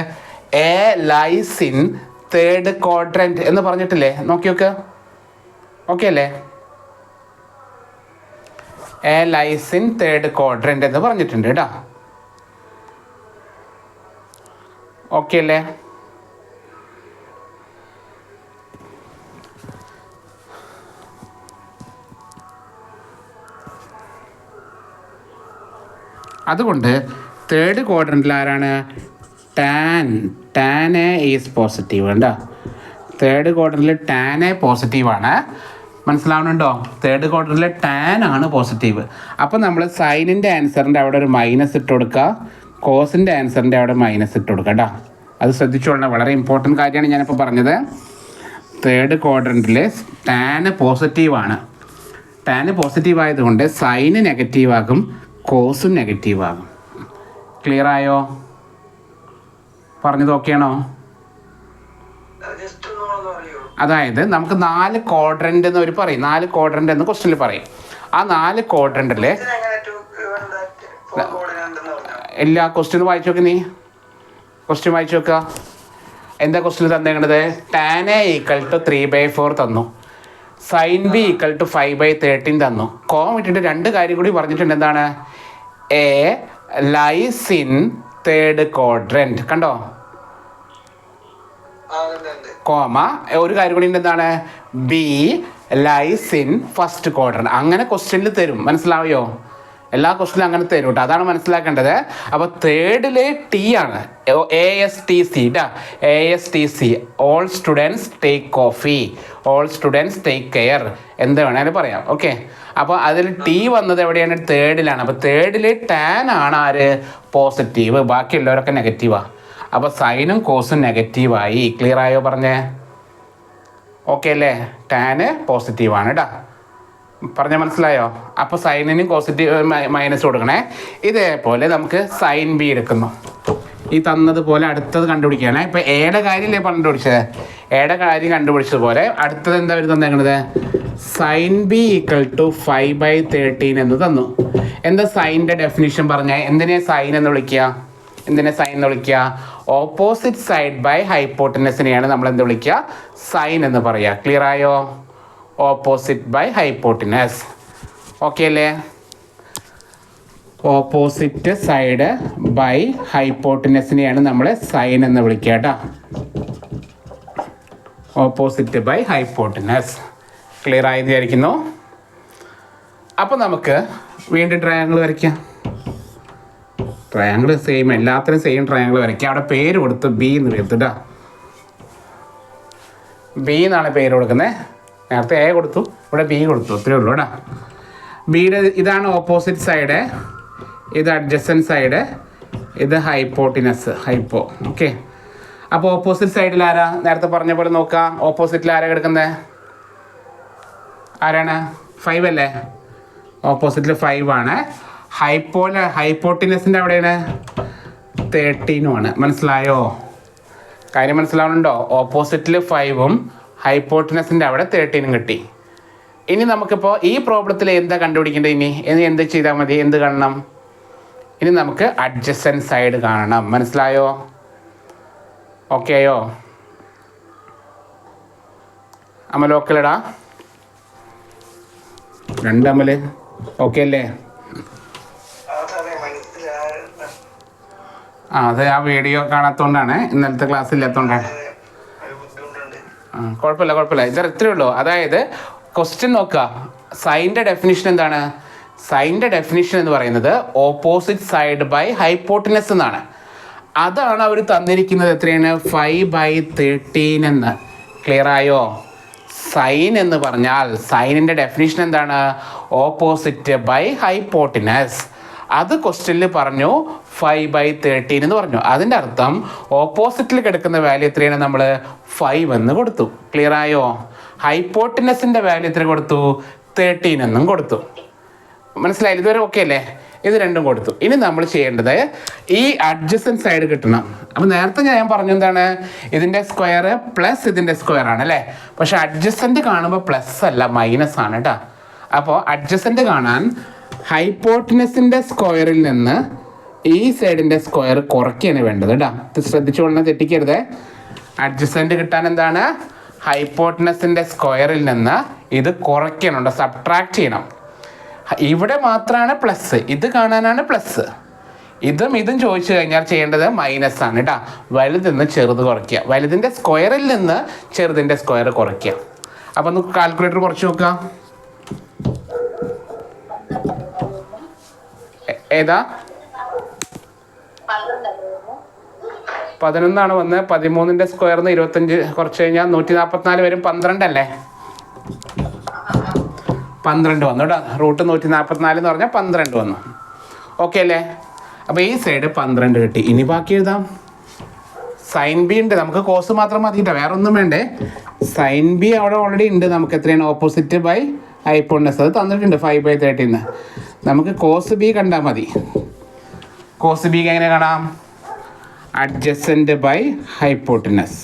A lies in third quadrant എന്ന് പറഞ്ഞിട്ടില്ലേ? നോക്കി നോക്കുക. ഓക്കെ അല്ലേ? A lies in third quadrant എന്ന് പറഞ്ഞിട്ടുണ്ട് കേട്ടോ. ഓക്കെ അല്ലേ? അതുകൊണ്ട് തേർഡ് ക്വാഡ്രൻറ്റിൽ ആരാണ്? Tan A is positive. കണ്ടോ? തേർഡ് ക്വാഡ്രൻറ്റിൽ ടാൻ എ പോസിറ്റീവാണ്. മനസ്സിലാവുന്നുണ്ടോ? തേർഡ് ക്വാഡ്രൻറ്റിൽ ടാൻ ആണ് പോസിറ്റീവ്. അപ്പോൾ നമ്മൾ സൈനിൻ്റെ ആൻസറിൻ്റെ അവിടെ ഒരു മൈനസ് ഇട്ട് കൊടുക്കുക, കോസിൻ്റെ ആൻസറിൻ്റെ അവിടെ മൈനസ് ഇട്ട് കൊടുക്കുക കേട്ടോ. അത് ശ്രദ്ധിച്ചോളണം, വളരെ ഇമ്പോർട്ടൻറ്റ് കാര്യമാണ് ഞാനിപ്പോൾ പറഞ്ഞത്. തേർഡ് ക്വാഡ്രൻറ്റിൽ ടാന് പോസിറ്റീവാണ്. ടാന് പോസിറ്റീവ് ആയതുകൊണ്ട് സൈന് നെഗറ്റീവാകും, കോസും നെഗറ്റീവാകും. ക്ലിയർ ആയോ? പറഞ്ഞത് ഓക്കെയാണോ? അതായത് നമുക്ക് 4 ക്വാഡ്രൻ്റ് എന്ന് പറയും. 4 ക്വാഡ്രൻ്റ് എന്ന് ക്വസ്റ്റ്യനിൽ പറയും. ആ 4 ക്വാഡ്രൻ്റിൽ എല്ലാ ക്വസ്റ്റ്യൻ വായിച്ചു നോക്ക്. നീ ക്വസ്റ്റ്യൻ വായിച്ചു നോക്കുക. എന്താ ക്വസ്റ്റ്യൻ തന്നേക്കണത്? ടാൻ എ ഈക്വൽ ടു 3/4 തന്നു. സൈൻ ബി ഈക്വൽ ടു 5/13 തന്നു. കോം ഇട്ടിട്ട് 2 കാര്യം കൂടി പറഞ്ഞിട്ടുണ്ട്. എന്താണ്? A lies in third quadrant. കണ്ടോ? കോമ ഒരു കാര്യം കൂടി ഉണ്ട്. എന്താണ്? B lies in first quadrant. അങ്ങനെ ക്വസ്റ്റ്യനിൽ തരും. മനസ്സിലായോ? എല്ലാ ക്വസ്റ്റ്യനും അങ്ങനെ തരും കേട്ടോ. അതാണ് മനസ്സിലാക്കേണ്ടത്. അപ്പോൾ തേർഡിൽ ടി ആണ്, ASTC ട്ടാ. ASTC all students take coffee, all students take care, എന്ത് വേണേലും പറയാം. ഓക്കെ, അപ്പോൾ അതിൽ ടി വന്നത് എവിടെയാണ്? തേർഡിലാണ്. അപ്പോൾ തേർഡിൽ ടാൻ ആണ് ആര്? പോസിറ്റീവ്. ബാക്കിയുള്ളവരൊക്കെ നെഗറ്റീവാണ്. അപ്പോൾ സൈനും കോസും നെഗറ്റീവായി. ക്ലിയർ ആയോ? പറഞ്ഞേ ഓക്കെ അല്ലേ? ടാന് പോസിറ്റീവാണ് കേട്ടോ. പറഞ്ഞാൽ മനസ്സിലായോ? അപ്പോൾ സൈനിനും പോസിറ്റീവ് മൈനസ് കൊടുക്കണേ. ഇതേപോലെ നമുക്ക് സൈൻ ബി എടുക്കുന്നു. ഈ തന്നതുപോലെ അടുത്തത് കണ്ടുപിടിക്കുകയാണ്. ഇപ്പോൾ എയുടെ കാര്യമല്ലേ കണ്ടുപിടിച്ചത്? എയുടെ കാര്യം കണ്ടുപിടിച്ചതുപോലെ അടുത്തത് എന്താ അവർ തന്നേക്കണത്? സൈൻ ബി ഈക്വൽ ടു 5/13 എന്ന് തന്നു. എന്താ സൈനിൻ്റെ ഡെഫിനിഷൻ പറഞ്ഞാൽ? എന്തിനെ സൈൻ എന്ന് വിളിക്കുക? എന്തിനെ സൈൻ എന്ന് വിളിക്കുക? ഓപ്പോസിറ്റ് സൈഡ് ബൈ ഹൈപ്പോട്ടനസിനെയാണ് നമ്മൾ എന്ത് വിളിക്കുക? സൈൻ എന്ന് പറയുക. ക്ലിയർ ആയോ? Opposite by hypotenuse. ഓക്കെ അല്ലേ? ഓപ്പോസിറ്റ് സൈഡ് ബൈ ഹൈപ്പോട്ടിനസിനെയാണ് നമ്മൾ സൈൻ എന്ന് വിളിക്കുക കേട്ടോ. Opposite by hypotenuse. ക്ലിയർ ആയി വിചാരിക്കുന്നു. അപ്പോൾ നമുക്ക് വീണ്ടും ട്രയാങ്കിൾ വരയ്ക്കാം. ട്രയാങ്കിൾ സെയിം, എല്ലാത്തിനും സെയിം ട്രയാങ്കിൾ വരയ്ക്കാം. അവിടെ പേര് കൊടുത്ത് ബി എന്ന് എടുത്തിട്ടാ. ബി എന്നാണ് പേര് കൊടുക്കുന്നത്. നേരത്തെ എ കൊടുത്തു, ഇവിടെ ബി കൊടുത്തു. അത്രേ ഉള്ളൂ കേട്ടോ. ബിയുടെ ഇതാണ് ഓപ്പോസിറ്റ് സൈഡ്, ഇത് അഡ്ജസൻറ്റ് സൈഡ്, ഇത് ഹൈപ്പോട്ടിനസ്, ഹൈപ്പോ. ഓക്കെ, അപ്പോൾ ഓപ്പോസിറ്റ് സൈഡിൽ ആരാ? നേരത്തെ പറഞ്ഞ പോലെ നോക്കാം. ഓപ്പോസിറ്റിൽ ആരാ കിടക്കുന്നത്? ആരാണ്? 5 അല്ലേ? ഓപ്പോസിറ്റിൽ 5 ആണ്. ഹൈപ്പോട്ടിനസിൻ്റെ അവിടെയാണ് 13 ആണ്. മനസ്സിലായോ? കാര്യം മനസ്സിലാവുന്നുണ്ടോ? ഓപ്പോസിറ്റിൽ 5ഉം ഹൈപ്പോട്ടനസിൻ്റെ അവിടെ 13 കിട്ടി. ഇനി നമുക്കിപ്പോൾ ഈ പ്രോബ്ലത്തിൽ എന്താ കണ്ടുപിടിക്കേണ്ടത്? ഇനി എന്ത് ചെയ്താൽ മതി? എന്ത് കാണണം? ഇനി നമുക്ക് അഡ്ജസൻറ്റ് സൈഡ് കാണണം. മനസ്സിലായോ? ഓക്കെയോ? അമൽ ഓക്കെല്ലടാ? 2 അമൽ ഓക്കെ അല്ലേ? അത് ആ വീഡിയോ കാണാത്തതുകൊണ്ടാണ്, ഇന്നലത്തെ ക്ലാസ് ഇല്ലാത്തതുകൊണ്ടാണ്. കുഴപ്പമില്ല. ഇത്രയേ ഉള്ളൂ. അതായത് ക്വസ്റ്റ്യൻ നോക്കുക. സൈൻ്റെ ഡെഫിനിഷൻ എന്താണ്? സൈൻ്റെ ഡെഫിനിഷൻ എന്ന് പറയുന്നത് ഓപ്പോസിറ്റ് സൈഡ് ബൈ ഹൈപ്പോട്ടനസ് എന്നാണ്. അതാണ് അവർ തന്നിരിക്കുന്നത്. എത്രയാണ്? 5/13 എന്ന്. ക്ലിയർ ആയോ? സൈൻ എന്ന് പറഞ്ഞാൽ സൈനിൻ്റെ ഡെഫിനിഷൻ എന്താണ്? Opposite by hypotenuse. അത് ക്വസ്റ്റ്യനിൽ പറഞ്ഞു 5/13 എന്ന് പറഞ്ഞു. അതിൻ്റെ അർത്ഥം ഓപ്പോസിറ്റിൽ കിടക്കുന്ന വാല്യൂ എത്രയാണ്? നമ്മൾ 5 എന്ന് കൊടുത്തു. ക്ലിയർ ആയോ? ഹൈപ്പോട്ടനസിൻ്റെ വാല്യൂ എത്ര കൊടുത്തു? 13 എന്നും കൊടുത്തു. മനസ്സിലായില്ല? ഇതുവരെ ഓക്കെ അല്ലേ? ഇത് രണ്ടും കൊടുത്തു. ഇനി നമ്മൾ ചെയ്യേണ്ടത് ഈ അഡ്ജസൻറ്റ് സൈഡ് കിട്ടണം. അപ്പോൾ നേരത്തെ ഞാൻ പറഞ്ഞു എന്താണ്? ഇതിൻ്റെ സ്ക്വയർ പ്ലസ് ഇതിൻ്റെ സ്ക്വയർ ആണ് അല്ലേ? പക്ഷേ അഡ്ജസൻറ്റ് കാണുമ്പോൾ പ്ലസ് അല്ല, മൈനസ് ആണ് കേട്ടോ. അപ്പോൾ അഡ്ജസൻറ്റ് കാണാൻ ഹൈപ്പോട്ടനസിൻ്റെ സ്ക്വയറിൽ നിന്ന് ഈ സൈഡിൻ്റെ സ്ക്വയർ കുറയ്ക്കുകയാണ് വേണ്ടത് കേട്ടോ. ഇത് ശ്രദ്ധിച്ചുകൊള്ളണം, തെറ്റിക്കരുത്. അഡ്ജസൻറ്റ് കിട്ടാൻ എന്താണ്? ഹൈപ്പോട്ടനസിൻ്റെ സ്ക്വയറിൽ നിന്ന് ഇത് കുറയ്ക്കണം, സബ്ട്രാക്ട് ചെയ്യണം. ഇവിടെ മാത്രമാണ് പ്ലസ്, ഇത് കാണാനാണ് പ്ലസ്. ഇതും ചോദിച്ചു കഴിഞ്ഞാൽ ചെയ്യേണ്ടത് മൈനസ് ആണ് കേട്ടോ. വലുതിൽ നിന്ന് ചെറുത് കുറയ്ക്കുക, വലുതിൻ്റെ സ്ക്വയറിൽ നിന്ന് ചെറുതിൻ്റെ സ്ക്വയർ കുറയ്ക്കുക. അപ്പോൾ നമുക്ക് കാൽക്കുലേറ്റർ കുറച്ച് നോക്കാം. ഏതാ? 11 വന്ന് 13ൻ്റെ സ്ക്വയറിന്ന് 25 കുറച്ച് കഴിഞ്ഞാൽ 144 വരും. 12 അല്ലേ? 12 വന്നു കേട്ടോ. റൂട്ട് 144 എന്ന് പറഞ്ഞാൽ 12 വന്നു. ഓക്കെ അല്ലേ? അപ്പോൾ ഈ സൈഡ് 12 കിട്ടി. ഇനി ബാക്കി എഴുതാം. സൈൻ ബി ഉണ്ട്, നമുക്ക് കോസ് മാത്രം മതി കേട്ടോ, വേറെ ഒന്നും വേണ്ടേ. സൈൻ ബി അവിടെ ഓൾറെഡി ഉണ്ട്. നമുക്ക് എത്രയാണ്? ഓപ്പോസിറ്റ് ബൈ ഹൈപ്പോട്ടനസ് അത് തന്നിട്ടുണ്ട് 5/13. നമുക്ക് കോസ് ബി കണ്ടാൽ മതി. കോസ് ബി എങ്ങനെ കാണാം? Adjacent by hypotenuse.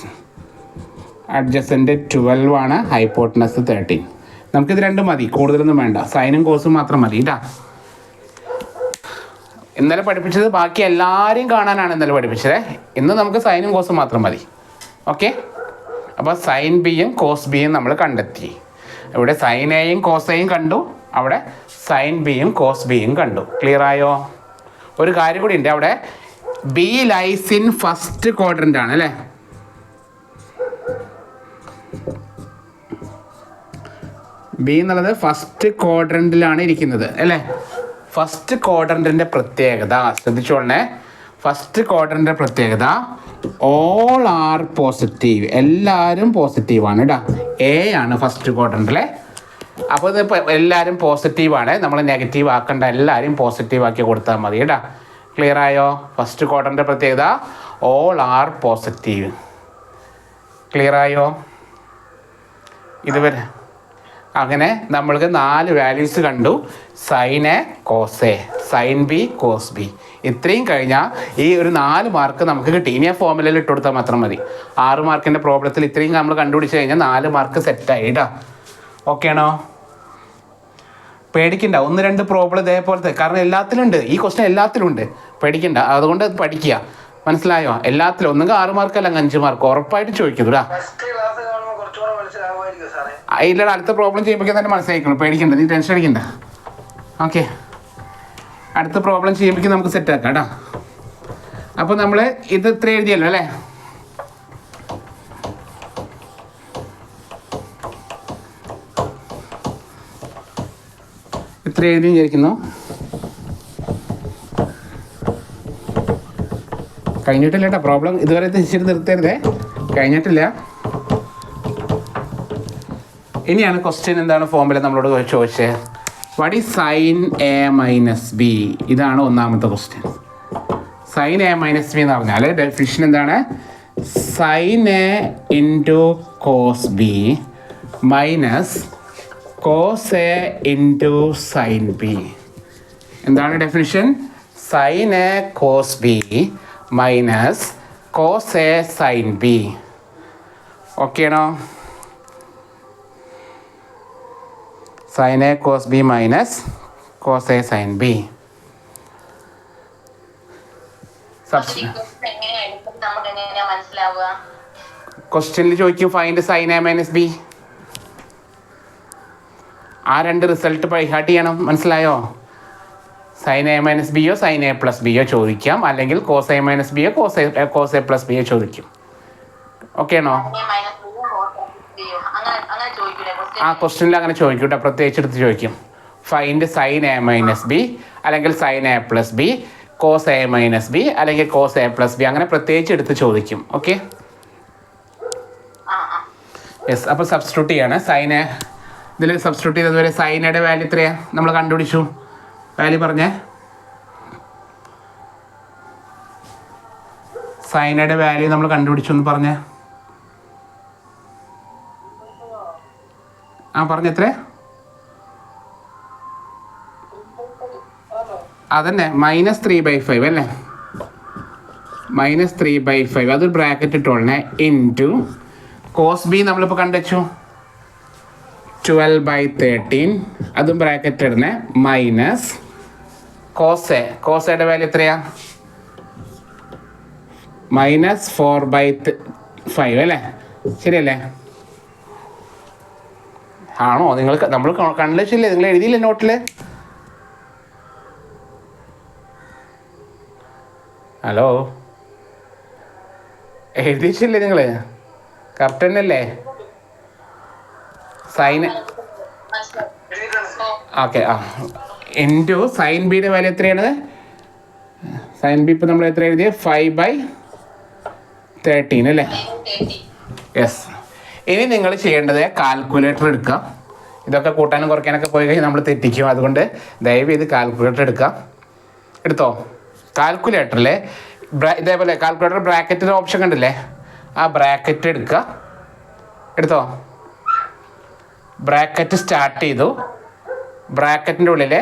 അഡ്ജസൻറ്റ് 12 ആണ്, ഹൈപ്പോട്ടനസ് 13. നമുക്കിത് രണ്ടും മതി, കൂടുതലൊന്നും വേണ്ട. സൈനും കോസും മാത്രം മതി കേട്ടോ. ഇന്നലെ പഠിപ്പിച്ചത് ബാക്കി എല്ലാവരെയും കാണാനാണ് ഇന്നലെ പഠിപ്പിച്ചത്. ഇന്ന് നമുക്ക് സൈനും കോസും മാത്രം മതി. ഓക്കെ? അപ്പോൾ സൈൻ ബിയും കോസ് ബിയും നമ്മൾ കണ്ടെത്തി. ഇവിടെ സൈൻ എയും കോസ് എയും കണ്ടു, അവിടെ സൈൻ ബിയും കോസ് ബിയും കണ്ടു. ക്ലിയർ ആയോ? ഒരു കാര്യം കൂടി ഉണ്ട്. അവിടെ B lies in first quadrant ആണ് അല്ലേ? ബി എന്നുള്ളത് ഫസ്റ്റ് ക്വാഡ്രൻറ്റിലാണ് ഇരിക്കുന്നത് അല്ലേ? ഫസ്റ്റ് ക്വാഡ്രൻറ്റിൻ്റെ പ്രത്യേകത ശ്രദ്ധിച്ചോളണേ. ഫസ്റ്റ് ക്വാഡ്രൻറ്റിൻ്റെ പ്രത്യേകത ഓൾ ആർ പോസിറ്റീവ്, എല്ലാവരും പോസിറ്റീവാണ് കേട്ടോ. എ ആണ് ഫസ്റ്റ് ക്വാഡ്രൻറ്റിലെ. അപ്പോൾ ഇതിപ്പോൾ എല്ലാവരും പോസിറ്റീവാണ്, നമ്മൾ നെഗറ്റീവ് ആക്കേണ്ട, എല്ലാവരും പോസിറ്റീവ് ആക്കി കൊടുത്താൽ മതി കേട്ടോ. ക്ലിയർ ആയോ? ഫസ്റ്റ് ക്വാഡ്രൻറ്റിൻ്റെ പ്രത്യേകത ഓൾ ആർ പോസിറ്റീവ്. ക്ലിയർ ആയോ? ഇതുവരെ അങ്ങനെ നമ്മൾക്ക് 4 വാല്യൂസ് കണ്ടു. Sine A, cos A, sine B, cos B. ഇത്രയും കഴിഞ്ഞാൽ ഈ ഒരു 4 മാർക്ക് നമുക്ക് കിട്ടി. ഇനി ആ ഫോമുലയിൽ ഇട്ട് കൊടുത്താൽ മാത്രം മതി. 6 മാർക്കിൻ്റെ പ്രോബ്ലത്തിൽ ഇത്രയും നമ്മൾ കണ്ടുപിടിച്ച് കഴിഞ്ഞാൽ 4 മാർക്ക് സെറ്റായി കേട്ടോ. ഓക്കെ ആണോ? പേടിക്കണ്ട. 1-2 പ്രോബ്ലം ഇതേപോലത്തെ, കാരണം എല്ലാത്തിലും ഉണ്ട്, ഈ ക്വസ്റ്റ്യൻ എല്ലാത്തിലും ഉണ്ട്. പേടിക്കണ്ട, അതുകൊണ്ട് പഠിക്കുക. മനസ്സിലായോ? എല്ലാത്തിലും ഒന്നുകിൽ 6 മാർക്ക് അല്ലെങ്കിൽ 5 മാർക്ക് ഉറപ്പായിട്ട് ചോദിക്കുന്നു. ഇല്ല, അടുത്ത പ്രോബ്ലം ചെയ്യുമ്പോൾ തന്നെ മനസ്സിലാക്കണം. പേടിക്കണ്ട, നീ ടെൻഷൻ അടിക്കണ്ട. ഓക്കെ, അടുത്ത പ്രോബ്ലം ചെയ്യുമ്പോൾ നമുക്ക് സെറ്റാക്കാം കേട്ടോ. അപ്പോൾ നമ്മൾ ഇത് ഇത്ര എഴുതിയല്ലോ അല്ലേ? ഇത്ര എഴുതി വിചാരിക്കുന്നു. കഴിഞ്ഞിട്ടില്ല കേട്ടോ പ്രോബ്ലം. ഇതുവരെ തിരിച്ചിട്ട് നിർത്തരുതേ, കഴിഞ്ഞിട്ടില്ല. ഇനിയാണ് ക്വസ്റ്റ്യൻ. എന്താണ് ഫോമുല നമ്മളോട് ചോദിച്ചത്? What is sine A minus B? ഇതാണ് ഒന്നാമത്തെ question. Sine A minus B എന്ന് പറഞ്ഞാൽ ഡെഫിനിഷൻ എന്താണ്? Sine A into cos B minus cos A into sine B. എന്താണ് definition? Sine A cos B minus cos A sine B. Okay ആണോ? Sine A cos B minus cos A sine B. ക്വസ്റ്റ്യനിൽ ചോദിക്കും find sine A minus B. ആ രണ്ട് result by heart ചെയ്യണം. മനസ്സിലായോ? Sine A minus ബിയോ sine A plus ബിയോ ചോദിക്കാം, അല്ലെങ്കിൽ കോസ് എ മൈനസ് ബിയോ കോസ് എ പ്ലസ് ബിയോ ചോദിക്കും. ഓക്കെ ആണോ? ആ ക്വസ്റ്റ്യനിൽ അങ്ങനെ ചോദിക്കും കേട്ടോ, പ്രത്യേകിച്ച് എടുത്ത് ചോദിക്കും. Find sine A minus B, അല്ലെങ്കിൽ sine A plus B, cos A minus B, അല്ലെങ്കിൽ കോസ് എ പ്ലസ് ബി, അങ്ങനെ പ്രത്യേകിച്ച് എടുത്ത് ചോദിക്കും. Okay, yes. അപ്പോൾ സബ്സ്റ്റിറ്റ്യൂട്ട് ചെയ്യാണ്. സൈൻ എ ഇതിൽ സബ്സ്റ്റിറ്റ്യൂട്ട് ചെയ്തതുവരെ സൈൻ എയുടെ വാല്യൂ എത്രയാണ് നമ്മൾ കണ്ടുപിടിച്ചു? വാല്യൂ പറഞ്ഞേ. സൈൻ എയുടെ വാല്യൂ നമ്മൾ കണ്ടുപിടിച്ചു എന്ന് പറഞ്ഞേ. ആ പറഞ്ഞെത്രേ? അതന്നെ -3/5 അല്ലേ? -3/5 അതൊരു ബ്രാക്കറ്റ് ഇട്ടോളണേ. ഇൻറ്റു കോസ് ബി നമ്മളിപ്പോൾ കണ്ടുവച്ചു 12/13, അതും ബ്രാക്കറ്റ് ഇടണേ. മൈനസ് കോസയുടെ വാല്യൂ എത്രയാ? -4/5 അല്ലേ? ശരിയല്ലേ? ആണോ? നമ്മൾ കണ്ടുവച്ചില്ലേ? നിങ്ങൾ എഴുതിയില്ലേ നോട്ടിൽ? ഹലോ, എഴുതിച്ചില്ലേ നിങ്ങൾ? കറക്റ്റ് തന്നെയല്ലേ? Sine okay. ഇൻറ്റു സൈൻ ബിയുടെ വാല്യൂ എത്രയാണ്? സൈൻ ബി ഇപ്പം നമ്മൾ എത്ര എഴുതിയത്? 5/13 അല്ലേ? യെസ്. ഇനി നിങ്ങൾ ചെയ്യേണ്ടത് കാൽക്കുലേറ്റർ എടുക്കുക. ഇതൊക്കെ കൂട്ടാനും കുറയ്ക്കാനൊക്കെ പോയി കഴിഞ്ഞാൽ നമ്മൾ തെറ്റിക്കും. അതുകൊണ്ട് ദയവ് കാൽക്കുലേറ്റർ എടുക്കുക. എടുത്തോ? കാൽക്കുലേറ്ററിൽ ഇതേപോലെ കാൽക്കുലേറ്റർ ബ്രാക്കറ്റിൻ്റെ ഓപ്ഷൻ കണ്ടില്ലേ? ആ ബ്രാക്കറ്റ് എടുക്കുക. എടുത്തോ? ബ്രാക്കറ്റ് സ്റ്റാർട്ട് ചെയ്തു. ബ്രാക്കറ്റിൻ്റെ ഉള്ളിൽ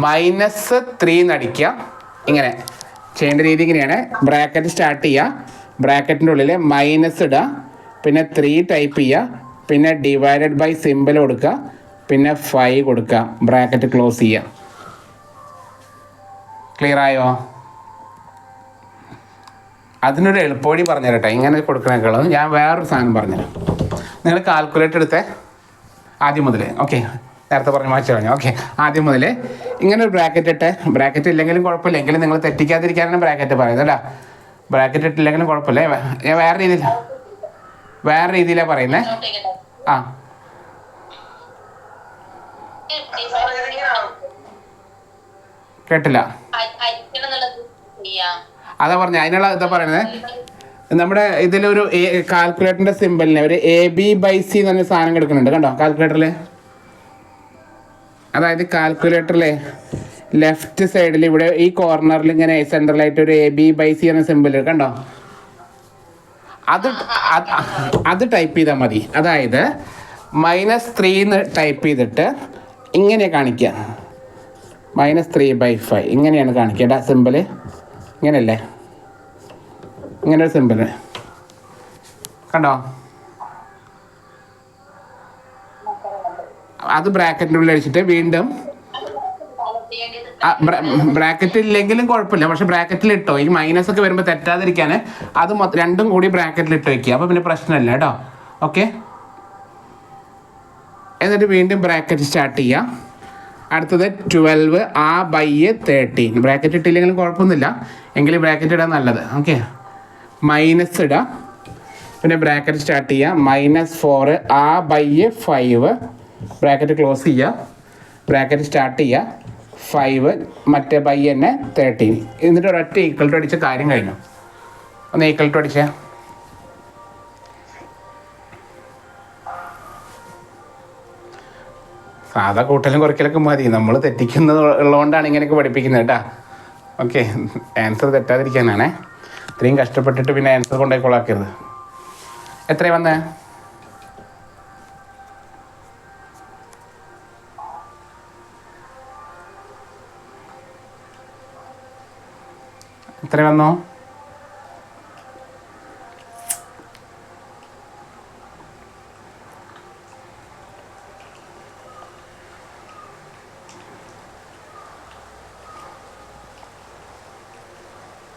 -3 നടിക്കുക. ഇങ്ങനെ ചെയ്യേണ്ട രീതി ഇങ്ങനെയാണ്. ബ്രാക്കറ്റ് സ്റ്റാർട്ട് ചെയ്യുക, ബ്രാക്കറ്റിൻ്റെ ഉള്ളിൽ മൈനസ് ഇടുക, പിന്നെ 3 ടൈപ്പ് ചെയ്യുക, പിന്നെ ഡിവൈഡഡ് ബൈ സിമ്പിൾ കൊടുക്കുക, പിന്നെ 5 കൊടുക്കുക, ബ്രാക്കറ്റ് ക്ലോസ് ചെയ്യുക. ക്ലിയർ ആയോ? അതിനൊരു എളുപ്പവഴി പറഞ്ഞുതരട്ടെ. ഇങ്ങനെ കൊടുക്കണേക്കാളും ഞാൻ വേറൊരു സാധനം പറഞ്ഞുതരാം. നിങ്ങൾ കാൽക്കുലേറ്റർ എടുത്തേ ആദ്യം മുതൽ. ഓക്കെ, നേരത്തെ പറഞ്ഞ് മാറ്റി കളഞ്ഞു. ഓക്കെ, ആദ്യം മുതൽ ഇങ്ങനെ ഒരു ബ്രാക്കറ്റ് ഇട്ടെ. ബ്രാക്കറ്റ് ഇല്ലെങ്കിലും കുഴപ്പമില്ല, എങ്കിലും നിങ്ങൾ തെറ്റിക്കാതിരിക്കാനാണ് ബ്രാക്കറ്റ് പറയുന്നത് കേട്ടോ. ബ്രാക്കറ്റ് ഇട്ടില്ലെങ്കിലും കുഴപ്പമില്ല. ഞാൻ വേറെ രീതിയിലാണ് പറയുന്നത്. ആ കേട്ടില്ല? അതാ പറഞ്ഞ അതിനുള്ള ഇതാ പറയുന്നത്. നമ്മുടെ ഇതിലൊരു കാൽക്കുലേറ്ററിൻ്റെ സിമ്പിളിന് ഒരു AB/C എന്ന് പറഞ്ഞ സാധനം കിടക്കുന്നുണ്ട് കണ്ടോ കാൽക്കുലേറ്ററിൽ. അതായത് കാൽക്കുലേറ്ററിലെ ലെഫ്റ്റ് സൈഡിൽ ഇവിടെ ഈ കോർണറിൽ ഇങ്ങനെ സെൻട്രലായിട്ട് ഒരു AB/C എന്ന സിമ്പിൾ കണ്ടോ? അത് ടൈപ്പ് ചെയ്താൽ മതി. അതായത് -3 ടൈപ്പ് ചെയ്തിട്ട് ഇങ്ങനെ കാണിക്കുക. -3/5 ഇങ്ങനെയാണ് കാണിക്കുക സിമ്പിൾ. ഇങ്ങനെയല്ലേ? ഇങ്ങനെ ഒരു സിമ്പിൾ കണ്ടോ? അത് ബ്രാക്കറ്റിൻ്റെ ഉള്ളിൽ അടിച്ചിട്ട് വീണ്ടും ബ്രാക്കറ്റ് ഇല്ലെങ്കിലും കുഴപ്പമില്ല, പക്ഷെ ബ്രാക്കറ്റിൽ ഇട്ടോ. ഈ മൈനസ് ഒക്കെ വരുമ്പോൾ തെറ്റാതിരിക്കാൻ അത് രണ്ടും കൂടി ബ്രാക്കറ്റിൽ ഇട്ട് വയ്ക്കുക. അപ്പോൾ പിന്നെ പ്രശ്നമില്ല കേട്ടോ. ഓക്കെ, എന്നിട്ട് വീണ്ടും ബ്രാക്കറ്റ് സ്റ്റാർട്ട് ചെയ്യുക. അടുത്തത് 12/13. ബ്രാക്കറ്റ് ഇട്ടില്ലെങ്കിലും കുഴപ്പമൊന്നുമില്ല, എങ്കിലും ബ്രാക്കറ്റ് ഇടാൻ നല്ലത്. ഓക്കെ, മൈനസ് ഇടുക, പിന്നെ ബ്രാക്കറ്റ് സ്റ്റാർട്ട് ചെയ്യുക. -4/5 ബ്രാക്കറ്റ് ക്ലോസ് ചെയ്യുക, ബ്രാക്കറ്റ് സ്റ്റാർട്ട് ചെയ്യുക. 5 മറ്റേ ബൈ തന്നെ 13. എന്നിട്ട് ഒരൊറ്റ ഈക്വൽ ടു അടിച്ച കാര്യം കഴിഞ്ഞു. ഒന്ന് ഈക്വൽ ടു അടിച്ചേ. സാധാ കൂട്ടലും കുറയ്ക്കലൊക്കെ മതി, നമ്മൾ തെറ്റിക്കുന്നത് ഉള്ളതുകൊണ്ടാണ് ഇങ്ങനെയൊക്കെ പഠിപ്പിക്കുന്നത് കേട്ടോ. ഓക്കെ, ആൻസർ തെറ്റാതിരിക്കാനാണേ. ഇത്രയും കഷ്ടപ്പെട്ടിട്ട് പിന്നെ ആൻസർ കൊണ്ടുപോയി കൊള്ളാക്കരുത്. എത്രയാണ് വന്നേ? എത്ര വന്നു?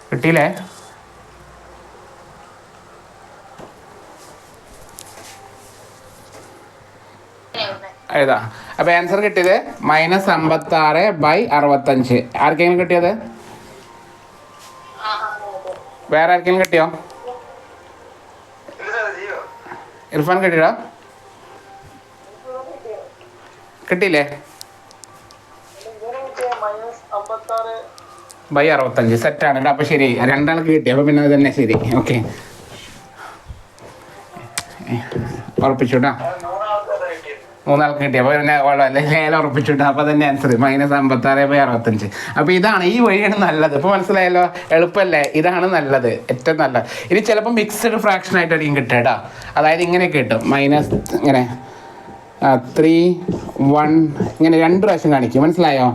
കിട്ടിയില്ലേ? എഴുതാ. അപ്പോൾ ആൻസർ കിട്ടിയത് -56/65. ആർക്കെങ്കിലും കിട്ടിയത്? വേറെ ആർക്കെങ്കിലും കിട്ടിയോ? ഇർഫാൻ കിട്ടിയോ? കിട്ടിയില്ലേ? -65 സെറ്റാണ് കേട്ടോ. അപ്പോൾ ശരി, രണ്ടാൾക്ക് കിട്ടി. അപ്പോൾ പിന്നെ അത് തന്നെ ശരി. ഓക്കെ, ഉറപ്പിച്ചു കേട്ടോ. 3 ആൾക്ക് കിട്ടി. അപ്പോൾ പിന്നെ ലേലം ഉറപ്പിച്ചു കേട്ടോ. അപ്പോൾ തന്നെ ആൻസർ -56/65. അപ്പോൾ ഇതാണ്, ഈ വഴിയാണ് നല്ലത്. ഇപ്പോൾ മനസ്സിലായല്ലോ, എളുപ്പമല്ലേ? ഇതാണ് നല്ലത്, ഏറ്റവും നല്ലത്. ഇനി ചിലപ്പോൾ മിക്സ്ഡ് ഫ്രാക്ഷൻ ആയിട്ടായിരിക്കും കിട്ടുക കേട്ടോ. അതായത് ഇങ്ങനെ കിട്ടും, ഇങ്ങനെ 3 1 ഇങ്ങനെ 2 പ്രാവശ്യം കാണിക്കും. മനസ്സിലായോ?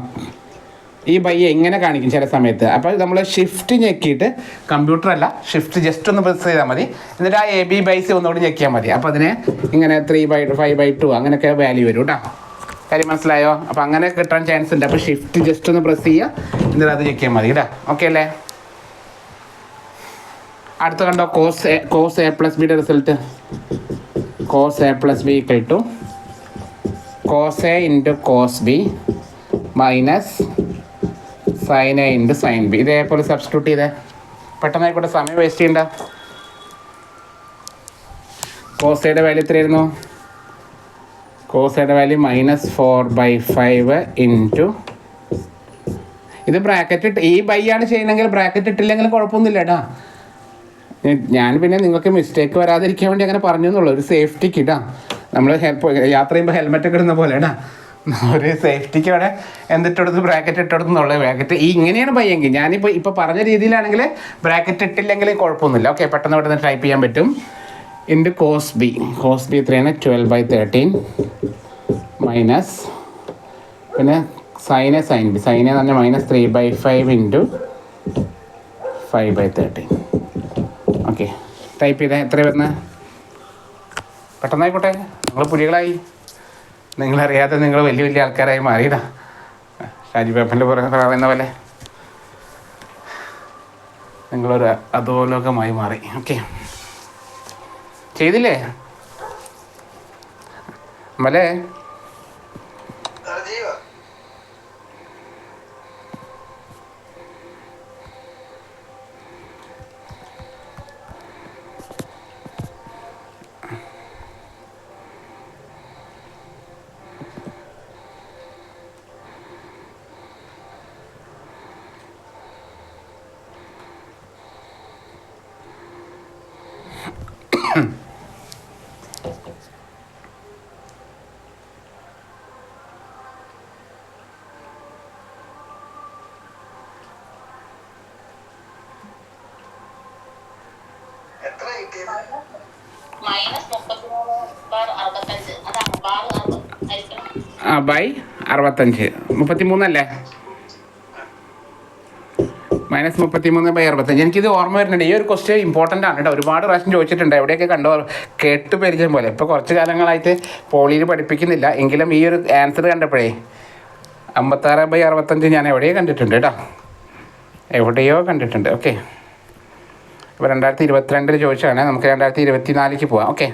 ഈ ബയ്യെ ഇങ്ങനെ കാണിക്കും ചില സമയത്ത്. അപ്പോൾ നമ്മൾ ഷിഫ്റ്റ് ഞെക്കിയിട്ട്, കമ്പ്യൂട്ടറല്ല, ഷിഫ്റ്റ് ജസ്റ്റ് ഒന്ന് പ്രസ് ചെയ്താൽ മതി. എന്നിട്ട് ആ AB/C ഒന്നുകൂടി ഞെക്കിയാൽ മതി. അപ്പോൾ അതിനെ ഇങ്ങനെ 3/5/2 അങ്ങനെയൊക്കെ വാല്യൂ വരും കേട്ടോ. കാര്യം മനസ്സിലായോ? അപ്പോൾ അങ്ങനെ കിട്ടാൻ ചാൻസ് ഉണ്ട്. അപ്പോൾ ഷിഫ്റ്റ് ജസ്റ്റ് ഒന്ന് പ്രസ് ചെയ്യുക, എന്നിട്ട് അത് ഞെക്കിയാൽ മതി കേട്ടോ. ഓക്കെ അല്ലേ? അടുത്ത കണ്ടോ, cos A+Bയുടെ result. cos A+B = cos A × cos B minus sin A × sin B. ഇതേപോലെ സബ്സ്റ്റിറ്റ്യൂട്ട് ചെയ്തേ. പെട്ടെന്നായിക്കോട്ടെ, സമയം വേസ്റ്റ് ചെയ്യണ്ട. cos Aയുടെ വാല്യൂ എത്രയായിരുന്നു? cos Aയുടെ വാല്യൂ -4/5 ഇൻറ്റു, ഇത് ബ്രാക്കറ്റ് ഇട്ട്, ഈ ബൈയാണ് ചെയ്യണമെങ്കിൽ ബ്രാക്കറ്റ് ഇട്ടില്ലെങ്കിൽ കുഴപ്പമൊന്നുമില്ല കേട്ടോ. ഞാൻ പിന്നെ നിങ്ങൾക്ക് മിസ്റ്റേക്ക് വരാതിരിക്കാൻ വേണ്ടി അങ്ങനെ പറഞ്ഞു എന്നുള്ളൂ, ഒരു സേഫ്റ്റിക്ക് ഇടാ. നമ്മൾ യാത്ര ചെയ്യുമ്പോൾ ഹെൽമെറ്റ് ഒക്കെ ഇടുന്ന പോലെ ഇടാ, ഒരു സേഫ്റ്റിക്ക് അവിടെ എന്തിട്ടെടുത്ത് ബ്രാക്കറ്റ് ഇട്ടെടുത്തുന്നുള്ളത്. ബ്രാക്കറ്റ് ഇങ്ങനെയാണ് ബയ്യെങ്കിൽ, ഞാനിപ്പോൾ പറഞ്ഞ രീതിയിലാണെങ്കിൽ ബ്രാക്കറ്റ് ഇട്ടില്ലെങ്കിൽ കുഴപ്പമൊന്നുമില്ല. ഓക്കെ, പെട്ടെന്ന് പെട്ടെന്ന് ടൈപ്പ് ചെയ്യാൻ പറ്റും. cos B എത്രയാണ്? 12/13 മൈനസ്, പിന്നെ sin A sin B എന്ന് പറഞ്ഞാൽ -3/5 ഇൻറ്റു 5/13. ഓക്കെ, ടൈപ്പ് ചെയ്താൽ എത്ര വരുന്നത്? പെട്ടെന്നായിക്കോട്ടെ, നിങ്ങൾ പുലികളായി, നിങ്ങളറിയാതെ നിങ്ങൾ വലിയ വലിയ ആൾക്കാരായി മാറിയതാ. ഷാജി പേപ്പറിൻ്റെ പറയുന്ന പോലെ നിങ്ങളൊരു അധോലോകമായി മാറി. ഓക്കെ, ചെയ്തില്ലേ മലേ? -63/65 33 അല്ലേ? -33/65. എനിക്കിത് ഓർമ്മ വരുന്നുണ്ട്. ഈ ഒരു ക്വസ്റ്റ്യൻ ഇമ്പോർട്ടൻ്റ് ആണ് കേട്ടോ. ഒരുപാട് പ്രാവശ്യം ചോദിച്ചിട്ടുണ്ട്, എവിടെയൊക്കെ കണ്ടോ, കേട്ട് പരിചയം പോലെ. ഇപ്പോൾ കുറച്ച് കാലങ്ങളായിട്ട് പോളിയിൽ പഠിപ്പിക്കുന്നില്ല, എങ്കിലും ഈ ഒരു ആൻസർ കണ്ടപ്പോഴേ 56/65 ഞാൻ എവിടെയോ കണ്ടിട്ടുണ്ട് കേട്ടോ, എവിടെയോ കണ്ടിട്ടുണ്ട്. ഓക്കെ, ഇപ്പോൾ 2022 ചോദിച്ചാണ്, നമുക്ക് 2024 പോവാം. ഓക്കെ,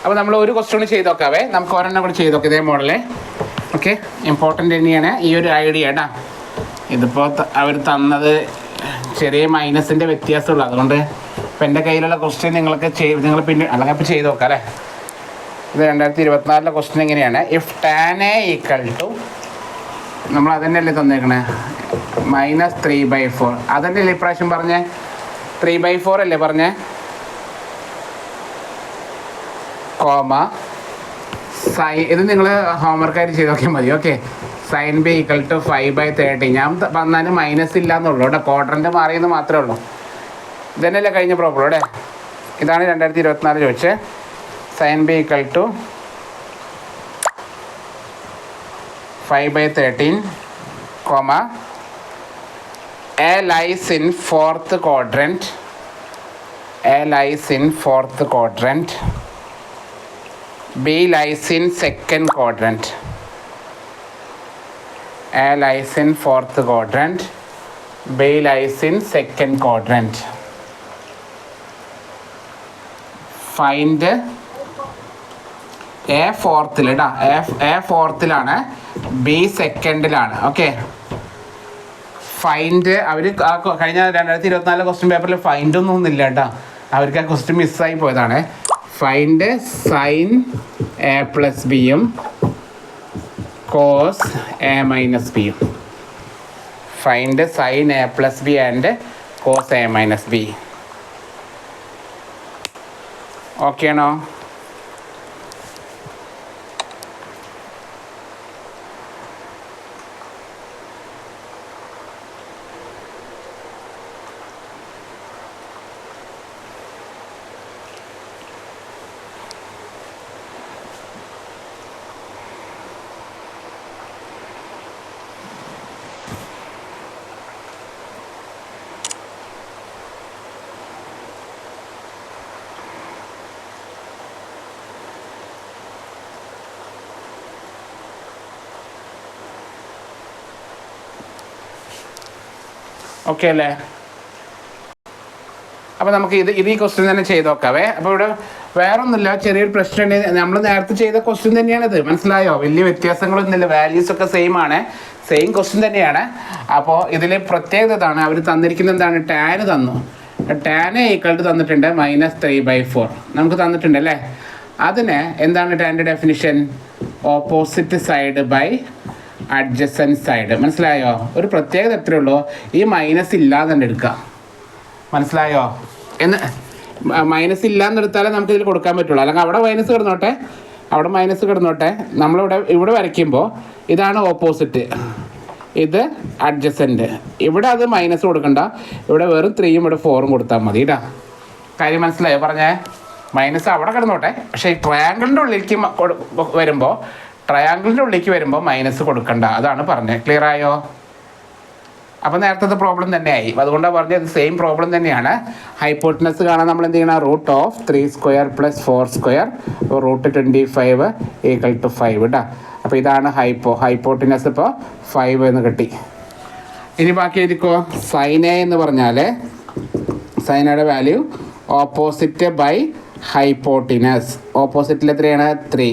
അപ്പോൾ നമ്മൾ ഒരു ക്വസ്റ്റ്യൻ ചെയ്ത് നോക്കാവേ. നമുക്ക് ഒരെണ്ണം കൂടി ചെയ്ത് നോക്കാം ഇതേ മോഡല്. ഓക്കെ, ഇമ്പോർട്ടൻ്റ് തന്നെയാണ് ഈ ഒരു ഐഡിയ കേട്ടോ. ഇതിപ്പോൾ അവർ തന്നത് ചെറിയ മൈനസിൻ്റെ വ്യത്യാസമുള്ളൂ, അതുകൊണ്ട് ഇപ്പോൾ എൻ്റെ കയ്യിലുള്ള ക്വസ്റ്റ്യൻ നിങ്ങൾക്ക് നിങ്ങൾ പിന്നെ അല്ലെങ്കിൽ ഇപ്പോൾ ചെയ്ത് നോക്കാം അല്ലേ. ഇത് 2024 ക്വസ്റ്റ്യൻ എങ്ങനെയാണ്? ഇഫ് tan A = നമ്മൾ അതന്നെയല്ലേ തന്നേക്കണേ, -3/4. അതന്നെയല്ലേ ഇപ്രാവശ്യം പറഞ്ഞേ? 3/4 അല്ലേ പറഞ്ഞേ? കോമ ഇത് നിങ്ങൾ ഹോംവർക്കായിട്ട് ചെയ്ത് നോക്കിയാൽ മതി. Okay, sin B = 5/30. ഞാൻ വന്നാലും മൈനസ് ഇല്ല എന്നുള്ളൂ ഇവിടെ, ക്വാഡ്രൻ്റ് മാറിയെന്ന് മാത്രമേ ഉള്ളൂ. ഇതന്നെയല്ലേ കഴിഞ്ഞ പ്രോബ്ലം ഇവിടെ. ഇതാണ് 2024 ചോദിച്ചത്. sin B = 5/13, A lies in 4th quadrant. B lies in 2nd quadrant. A lies in fourth quadrant, B lies in second quadrant. Find A ഫോർത്തിൽ കേട്ടോ, എ ഫോർത്തിലാണ്, ബി സെക്കൻഡിലാണ്. ഓക്കെ, ഫൈൻഡ് അവർ കഴിഞ്ഞ 2024 ക്വസ്റ്റ്യൻ പേപ്പറിൽ ഫൈൻഡ് ഒന്നും ഇല്ല കേട്ടോ, അവർക്ക് ആ ക്വസ്റ്റ്യൻ മിസ്സായി പോയതാണ്. ഫൈൻഡ് സൈൻ എ പ്ലസ് ബിയും കോസ് എ മൈനസ് ബിയും. Find sine A plus B and cos A minus B. Okay ആണോ? ഓക്കെ അല്ലേ? അപ്പോൾ നമുക്ക് ഇത് ഈ ക്വസ്റ്റ്യൻ തന്നെ ചെയ്ത് നോക്കാവേ. അപ്പോൾ ഇവിടെ വേറെ ഒന്നുമില്ല, ചെറിയൊരു പ്രശ്നം. നമ്മൾ നേരത്തെ ചെയ്ത ക്വസ്റ്റ്യൻ തന്നെയാണിത്, മനസ്സിലായോ? വലിയ വ്യത്യാസങ്ങളൊന്നുമില്ല, വാല്യൂസൊക്കെ സെയിം ആണ്, സെയിം ക്വസ്റ്റ്യൻ തന്നെയാണ്. അപ്പോൾ ഇതിൽ പ്രത്യേകത ഇതാണ്, അവർ തന്നിരിക്കുന്നത് എന്താണ്? ടാൻ തന്നു. ടാൻ ഈക്വൽ ടു തന്നിട്ടുണ്ട് -3/4 നമുക്ക് തന്നിട്ടുണ്ട് അല്ലേ? അതിന് എന്താണ് ടാൻ്റെ definition? Opposite side by adjacent side. മനസ്സിലായോ? ഒരു പ്രത്യേകത എത്രയേ ഉള്ളൂ, ഈ മൈനസ് ഇല്ലാതെ തന്നെ എടുക്കുക. മനസ്സിലായോ? മൈനസ് ഇല്ലാന്ന് എടുത്താലേ നമുക്ക് ഇതിൽ കൊടുക്കാൻ പറ്റുള്ളൂ, അല്ലെങ്കിൽ അവിടെ മൈനസ് കിടന്നോട്ടെ, അവിടെ മൈനസ് കിടന്നോട്ടെ. ഇവിടെ വരയ്ക്കുമ്പോൾ ഇതാണ് ഓപ്പോസിറ്റ്, ഇത് അഡ്ജസൻറ്റ്. ഇവിടെ അത് മൈനസ് കൊടുക്കണ്ട, ഇവിടെ വെറും 3ഉം ഇവിടെ 4ഉം കൊടുത്താൽ മതി കേട്ടോ. കാര്യം മനസ്സിലായോ പറഞ്ഞേ? മൈനസ് അവിടെ കിടന്നോട്ടെ, പക്ഷേ ഈ ട്രയാങ്കിളിൻ്റെ ഉള്ളിലേക്ക് വരുമ്പോൾ മൈനസ് കൊടുക്കണ്ട, അതാണ് പറഞ്ഞത്. ക്ലിയർ ആയോ? അപ്പോൾ നേരത്തെ പ്രോബ്ലം തന്നെയായി, അതുകൊണ്ടാണ് പറഞ്ഞത് സെയിം പ്രോബ്ലം തന്നെയാണ്. ഹൈപ്പോട്ടനസ് കാണാൻ നമ്മൾ എന്ത് ചെയ്യണം? √3² + 4² √25 = 5 കേട്ടോ. അപ്പോൾ ഇതാണ് ഹൈപ്പോട്ടനസ്. ഇപ്പോൾ 5 എന്ന് കിട്ടി. ഇനി ബാക്കി എഴുതിക്കോ. സൈൻ എ എന്ന് പറഞ്ഞാൽ സൈനയുടെ വാല്യൂ ഓപ്പോസിറ്റ് ബൈ ഹൈപ്പോട്ടിനസ്. ഓപ്പോസിറ്റിൽ എത്രയാണ്? 3,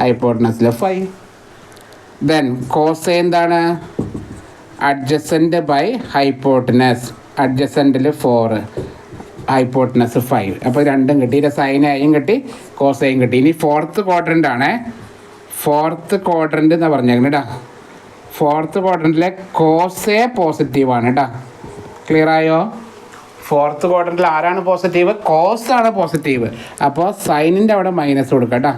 ഹൈപ്പോട്ടനസിൽ 5. ദെൻ കോസ് എന്താണ്? Adjacent by hypotenuse. അഡ്ജസൻറ്റിൽ 4, ഹൈപ്പോട്ടനസ് 5. അപ്പോൾ രണ്ടും കിട്ടി, സൈനയും കിട്ടി, കോസയും കിട്ടി. ഇനി ഫോർത്ത് ക്വാഡ്രൻ്റ് ആണ്. ഫോർത്ത് ക്വാഡ്രൻ്റ് എന്ന് പറഞ്ഞേക്കണം കേട്ടോ. ഫോർത്ത് ക്വാഡ്രൻറ്റിലെ കോസേ പോസിറ്റീവാണ് കേട്ടോ. ക്ലിയർ ആയോ? ഫോർത്ത് ക്വാഡ്രൻറ്റിൽ ആരാണ് പോസിറ്റീവ്? കോസാണ് പോസിറ്റീവ്. അപ്പോൾ സൈനിൻ്റെ അവിടെ മൈനസ് കൊടുക്കുക കേട്ടോ,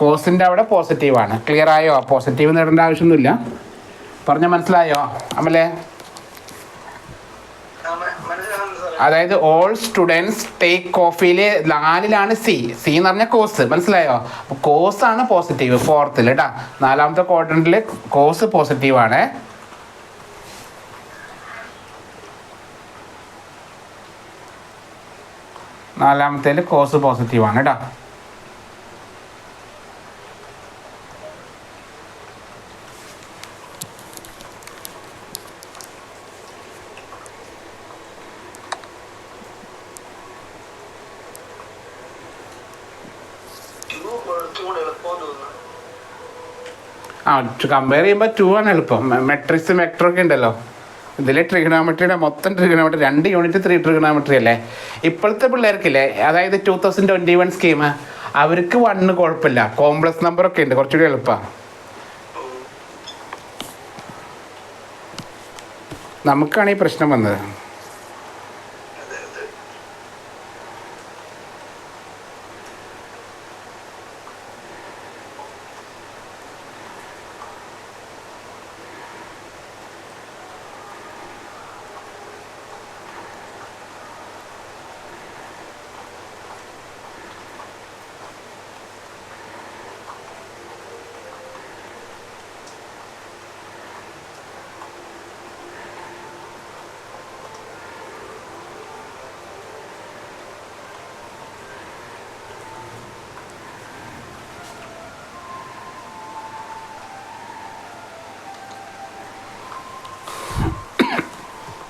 കോസിൻ്റെ അവിടെ പോസിറ്റീവാണ്. ക്ലിയർ ആയോ? പോസിറ്റീവ് നേടേണ്ട ആവശ്യമൊന്നുമില്ല. പറഞ്ഞാൽ മനസ്സിലായോ അമലേ? അതായത് ഓൾ സ്റ്റുഡൻസ് ടേക്ക് കോഫിയിൽ 4ലാണ് സി എന്ന് പറഞ്ഞാൽ കോസ്. മനസ്സിലായോ? അപ്പോൾ കോസാണ് പോസിറ്റീവ് ഫോർത്തിൽ കേട്ടോ. 4ാമത്തെ ക്വാഡ്രൻറ്റിൽ കോസ് പോസിറ്റീവാണ്. നാലാമത്തേൽ കോസ് പോസിറ്റീവാണ് കേട്ടോ. കമ്പയർ ചെയ്യുമ്പോൾ 2 ആണ് എളുപ്പം. മെട്രിക്സ് വെക്ടറൊക്കെ ഉണ്ടല്ലോ ഇതിൽ. ട്രിഗണോമെട്രിയുടെ മൊത്തം ട്രിഗണോമെട്രി 2 യൂണിറ്റ് 3 ട്രിഗണോമെട്രി അല്ലേ. ഇപ്പോഴത്തെ പിള്ളേർക്കില്ലേ, അതായത് 2021 സ്കീം, അവർക്ക് 1 കുഴപ്പമില്ല, കോംപ്ലക്സ് നമ്പറൊക്കെ ഉണ്ട്, കുറച്ചുകൂടി എളുപ്പമാണ്. നമുക്കാണ് ഈ പ്രശ്നം വന്നത്.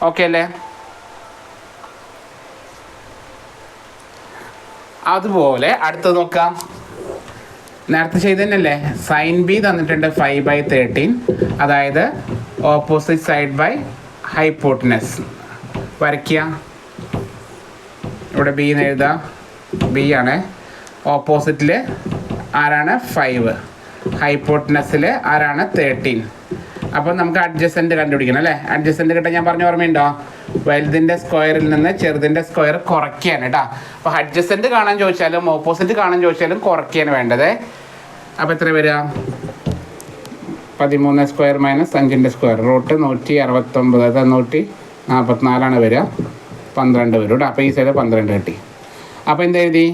ഓക്കെ അല്ലേ? അതുപോലെ അടുത്ത് നോക്കാം. നേരത്തെ ചെയ്ത് തന്നെയല്ലേ? സൈൻ ബി തന്നിട്ടുണ്ട് 5/13, അതായത് ഓപ്പോസിറ്റ് സൈഡ് ബൈ ഹൈപ്പോട്ടനസ്. വരയ്ക്കുക. ഇവിടെ ബി എന്ന് എഴുതാം. ബി ആണ്. ഓപ്പോസിറ്റിൽ ആരാണ്? 5. ഹൈപ്പോട്ടനസിൽ ആരാണ്? 13. അപ്പോൾ നമുക്ക് അഡ്ജസൻറ്റ് കണ്ടുപിടിക്കണം അല്ലേ? അഡ്ജസൻറ്റ് കിട്ടാൻ ഞാൻ പറഞ്ഞ ഓർമ്മയുണ്ടോ? വലുതിൻ്റെ സ്ക്വയറിൽ നിന്ന് ചെറുതിൻ്റെ സ്ക്വയർ കുറയ്ക്കുകയാണ് കേട്ടോ. അപ്പോൾ അഡ്ജസൻറ്റ് കാണാൻ ചോദിച്ചാലും ഓപ്പോസിറ്റ് കാണാൻ ചോദിച്ചാലും കുറയ്ക്കുകയാണ് വേണ്ടത്. അപ്പോൾ എത്ര വരിക? 13 സ്ക്വയർ മൈനസ് 5ൻ്റെ സ്ക്വയർ റൂട്ട് 169, അത് 144 വരിക. 12 വരും കേട്ടോ. അപ്പോൾ ഈ സൈഡ് 12 കിട്ടി. അപ്പോൾ എന്തെഴുതി?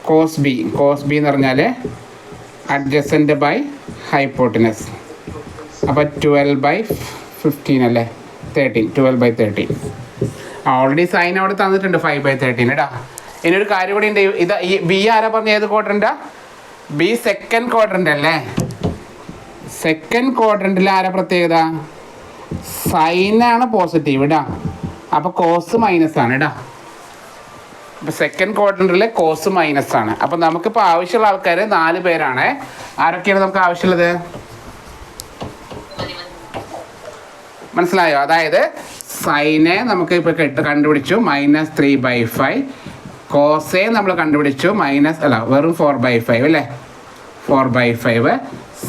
Cos B. കോസ് ബി എന്ന് പറഞ്ഞാൽ അഡ്ജസൻറ്റ് ബൈ ഹൈപ്പോട്ടനസ്. അപ്പോൾ 12/15 അല്ലേ? 13. 12/13. ഓൾറെഡി സൈൻ അവിടെ തന്നിട്ടുണ്ട് 5/13 കേട്ടോ. ഇനി ഒരു കാര്യം കൂടി ഉണ്ട്. ഇത് ഈ ബി ആരാ പറഞ്ഞ? ഏത് ക്വാഡ്രൻ്റാ? ബി സെക്കൻഡ് ക്വാഡ്രൻ്റ് അല്ലേ? സെക്കൻഡ് ക്വാഡ്രൻറ്റിൽ ആരാ പ്രത്യേകത? സൈനാണ് പോസിറ്റീവ് ഇടാ. അപ്പോൾ കോസ് മൈനസ് ആണ് ഇടാ. അപ്പോൾ സെക്കൻഡ് ക്വാഡ്രൻറ്റിലെ കോസ് മൈനസ് ആണ്. അപ്പോൾ നമുക്കിപ്പോൾ ആവശ്യമുള്ള ആൾക്കാർ 4 പേരാണ്. ആരൊക്കെയാണ് നമുക്ക് ആവശ്യമുള്ളത്? മനസ്സിലായോ? അതായത് സൈനെ നമുക്ക് ഇപ്പോൾ കണ്ടുപിടിച്ചു -3/5. കോസെ നമ്മൾ കണ്ടുപിടിച്ചു വെറും 4/5 അല്ലേ? 4/5.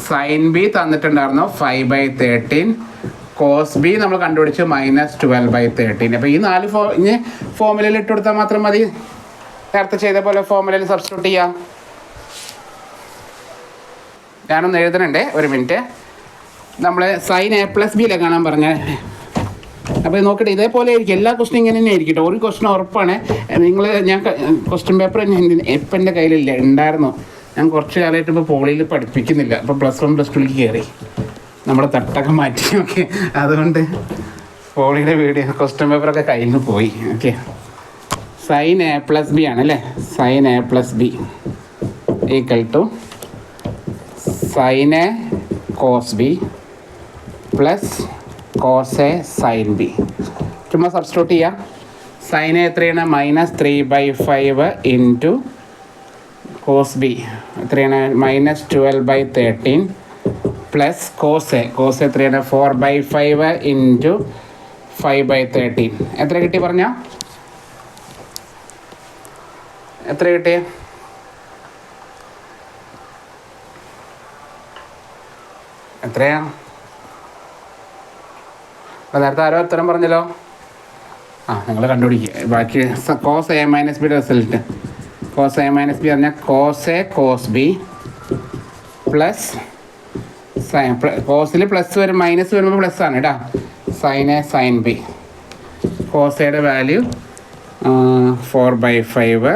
സൈൻ ബി തന്നിട്ടുണ്ടായിരുന്നു 5/13. കോസ് ബി നമ്മൾ കണ്ടുപിടിച്ചു -12/13. അപ്പോൾ ഈ 4 ഇനി ഫോർമുലയിൽ ഇട്ട് കൊടുത്താൽ മാത്രം മതി. നേരത്തെ ചെയ്ത പോലെ ഫോർമുലയിൽ സബ്സ്റ്റിറ്റ്യൂട്ട് ചെയ്യാം. ഞാനൊന്ന് എഴുതണുണ്ട്, ഒരു മിനിറ്റ്. നമ്മൾ സൈൻ A+B കാണാൻ പറഞ്ഞ. അപ്പോൾ നോക്കട്ടെ, ഇതേപോലെ ആയിരിക്കും എല്ലാ ക്വസ്റ്റിനും ഇങ്ങനെ തന്നെ ആയിരിക്കും. ഒരു ക്വസ്റ്റൻ ഉറപ്പാണ്. ഞാൻ ക്വസ്റ്റ്യൻ പേപ്പർ ഇപ്പം എൻ്റെ കയ്യിലില്ല, ഉണ്ടായിരുന്നു. ഞാൻ കുറച്ച് കാലമായിട്ട് ഇപ്പോൾ പോളിയിൽ പഠിപ്പിക്കുന്നില്ല. അപ്പോൾ +1 +2ലേക്ക് കയറി നമ്മുടെ തട്ടൊക്കെ മാറ്റി. ഓക്കെ, അതുകൊണ്ട് പോളിയുടെ വീഡിയോ ക്വസ്റ്റ്യൻ പേപ്പറൊക്കെ കയ്യിൽ നിന്ന് പോയി. ഓക്കെ, സൈൻ A+B ആണല്ലേ? Sine A+B = sine A cos B plus cos A sine B. ചുമ്മാ സബ്സ്റ്റിറ്റ്യൂട്ട് ചെയ്യാം. സൈൻ എ എത്രയാണ്? -3/5 ഇൻറ്റു കോസ് ബി എത്രയാണ്? -12/13 പ്ലസ് കോസ് എ എത്രയാണ്? 4/5 ഇൻറ്റു 5/13. എത്ര കിട്ടി പറഞ്ഞോ? എത്ര കിട്ടി? എത്രയാ? അപ്പോൾ നേരത്തെ ആരോ ഉത്തരം പറഞ്ഞല്ലോ. നിങ്ങൾ കണ്ടുപിടിക്കുക. ബാക്കി cos A-B result. Cos A-B പറഞ്ഞാൽ cos A cos B plus കോസിൽ പ്ലസ് വരും, മൈനസ് വരുമ്പോൾ പ്ലസ് ആണ് കേട്ടോ. Sine A sine B. Cos എയുടെ വാല്യൂ 4/5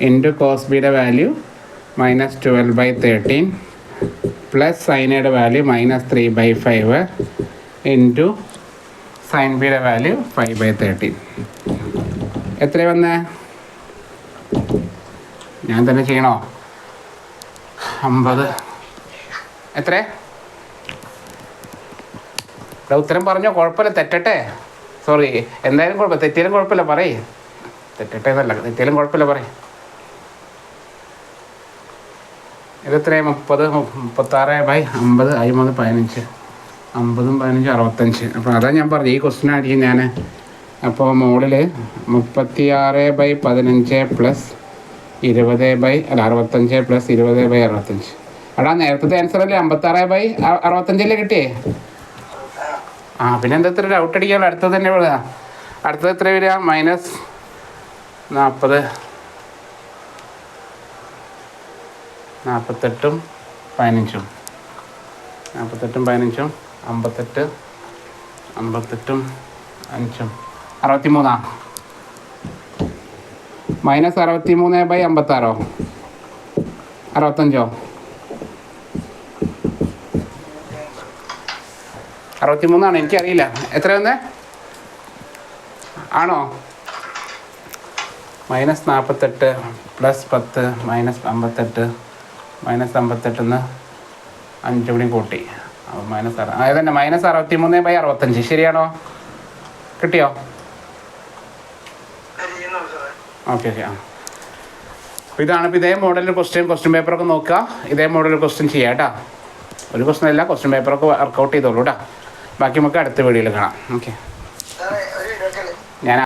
ഇൻറ്റു കോസ് ബിയുടെ വാല്യൂ -12/13 പ്ലസ് സൈനയുടെ വാല്യൂ -3/5 ഇൻറ്റു സൈൻ ബിയുടെ വാല്യൂ 5/13. എത്ര വന്നേ? ഞാൻ തന്നെ ചെയ്യണോ? 50. എത്ര? ഉത്തരം പറഞ്ഞോ, കുഴപ്പമില്ല. തെറ്റട്ടെ, സോറി, എന്തായാലും കുഴപ്പമില്ല. തെറ്റിയാലും കുഴപ്പമില്ല, പറയേ. തെറ്റട്ടെ എന്നല്ല, തെറ്റിയാലും കുഴപ്പമില്ല, പറയേ. ഇതെത്രയാണ്? 30, 36/50, 13, 15, 50, 15, 65. അപ്പോൾ അതാ ഞാൻ പറഞ്ഞു, ഈ ക്വസ്റ്റ്യൻ ആയിരിക്കും ഞാൻ. അപ്പോൾ മുകളിൽ 36/15 പ്ലസ് 65 പ്ലസ് 20/65. എടാ, നേരത്തെ ആൻസർ അല്ലേ? 56/65 കിട്ടിയേ. പിന്നെ എന്താ ഇത്ര ഡൗട്ട് അടിക്കാമല്ലോ? അടുത്തത് തന്നെ വിടുക. അടുത്തത് എത്ര വരിക? -40, 48, 15, 48, 15, 58, 58, 5, 63. -63/56, 65, 63 എനിക്കറിയില്ല. എത്ര വന്നേ? ആണോ? -48 പ്ലസ് 10 -58 -58 5 കൂടി കൂട്ടി. അപ്പോൾ -63/65 ശരിയാണോ? കിട്ടിയോ? Okay okay. ആ അപ്പോൾ ഇതാണ്. ഇപ്പോൾ ഇതേ മോഡലിൽ ക്വസ്റ്റ്യൻ പേപ്പറൊക്കെ നോക്കുക, ഇതേ മോഡലിൽ ക്വസ്റ്റ്യൻ ചെയ്യാം കേട്ടോ. ഒരു ക്വസ്റ്റ്യൻ അല്ല, ക്വസ്റ്റ്യൻ പേപ്പറൊക്കെ വർക്കൗട്ട് ചെയ്തോളൂ കേട്ടോ. ബാക്കി നമുക്ക് അടുത്ത വീഡിയോയിൽ കാണാം. ഓക്കെ.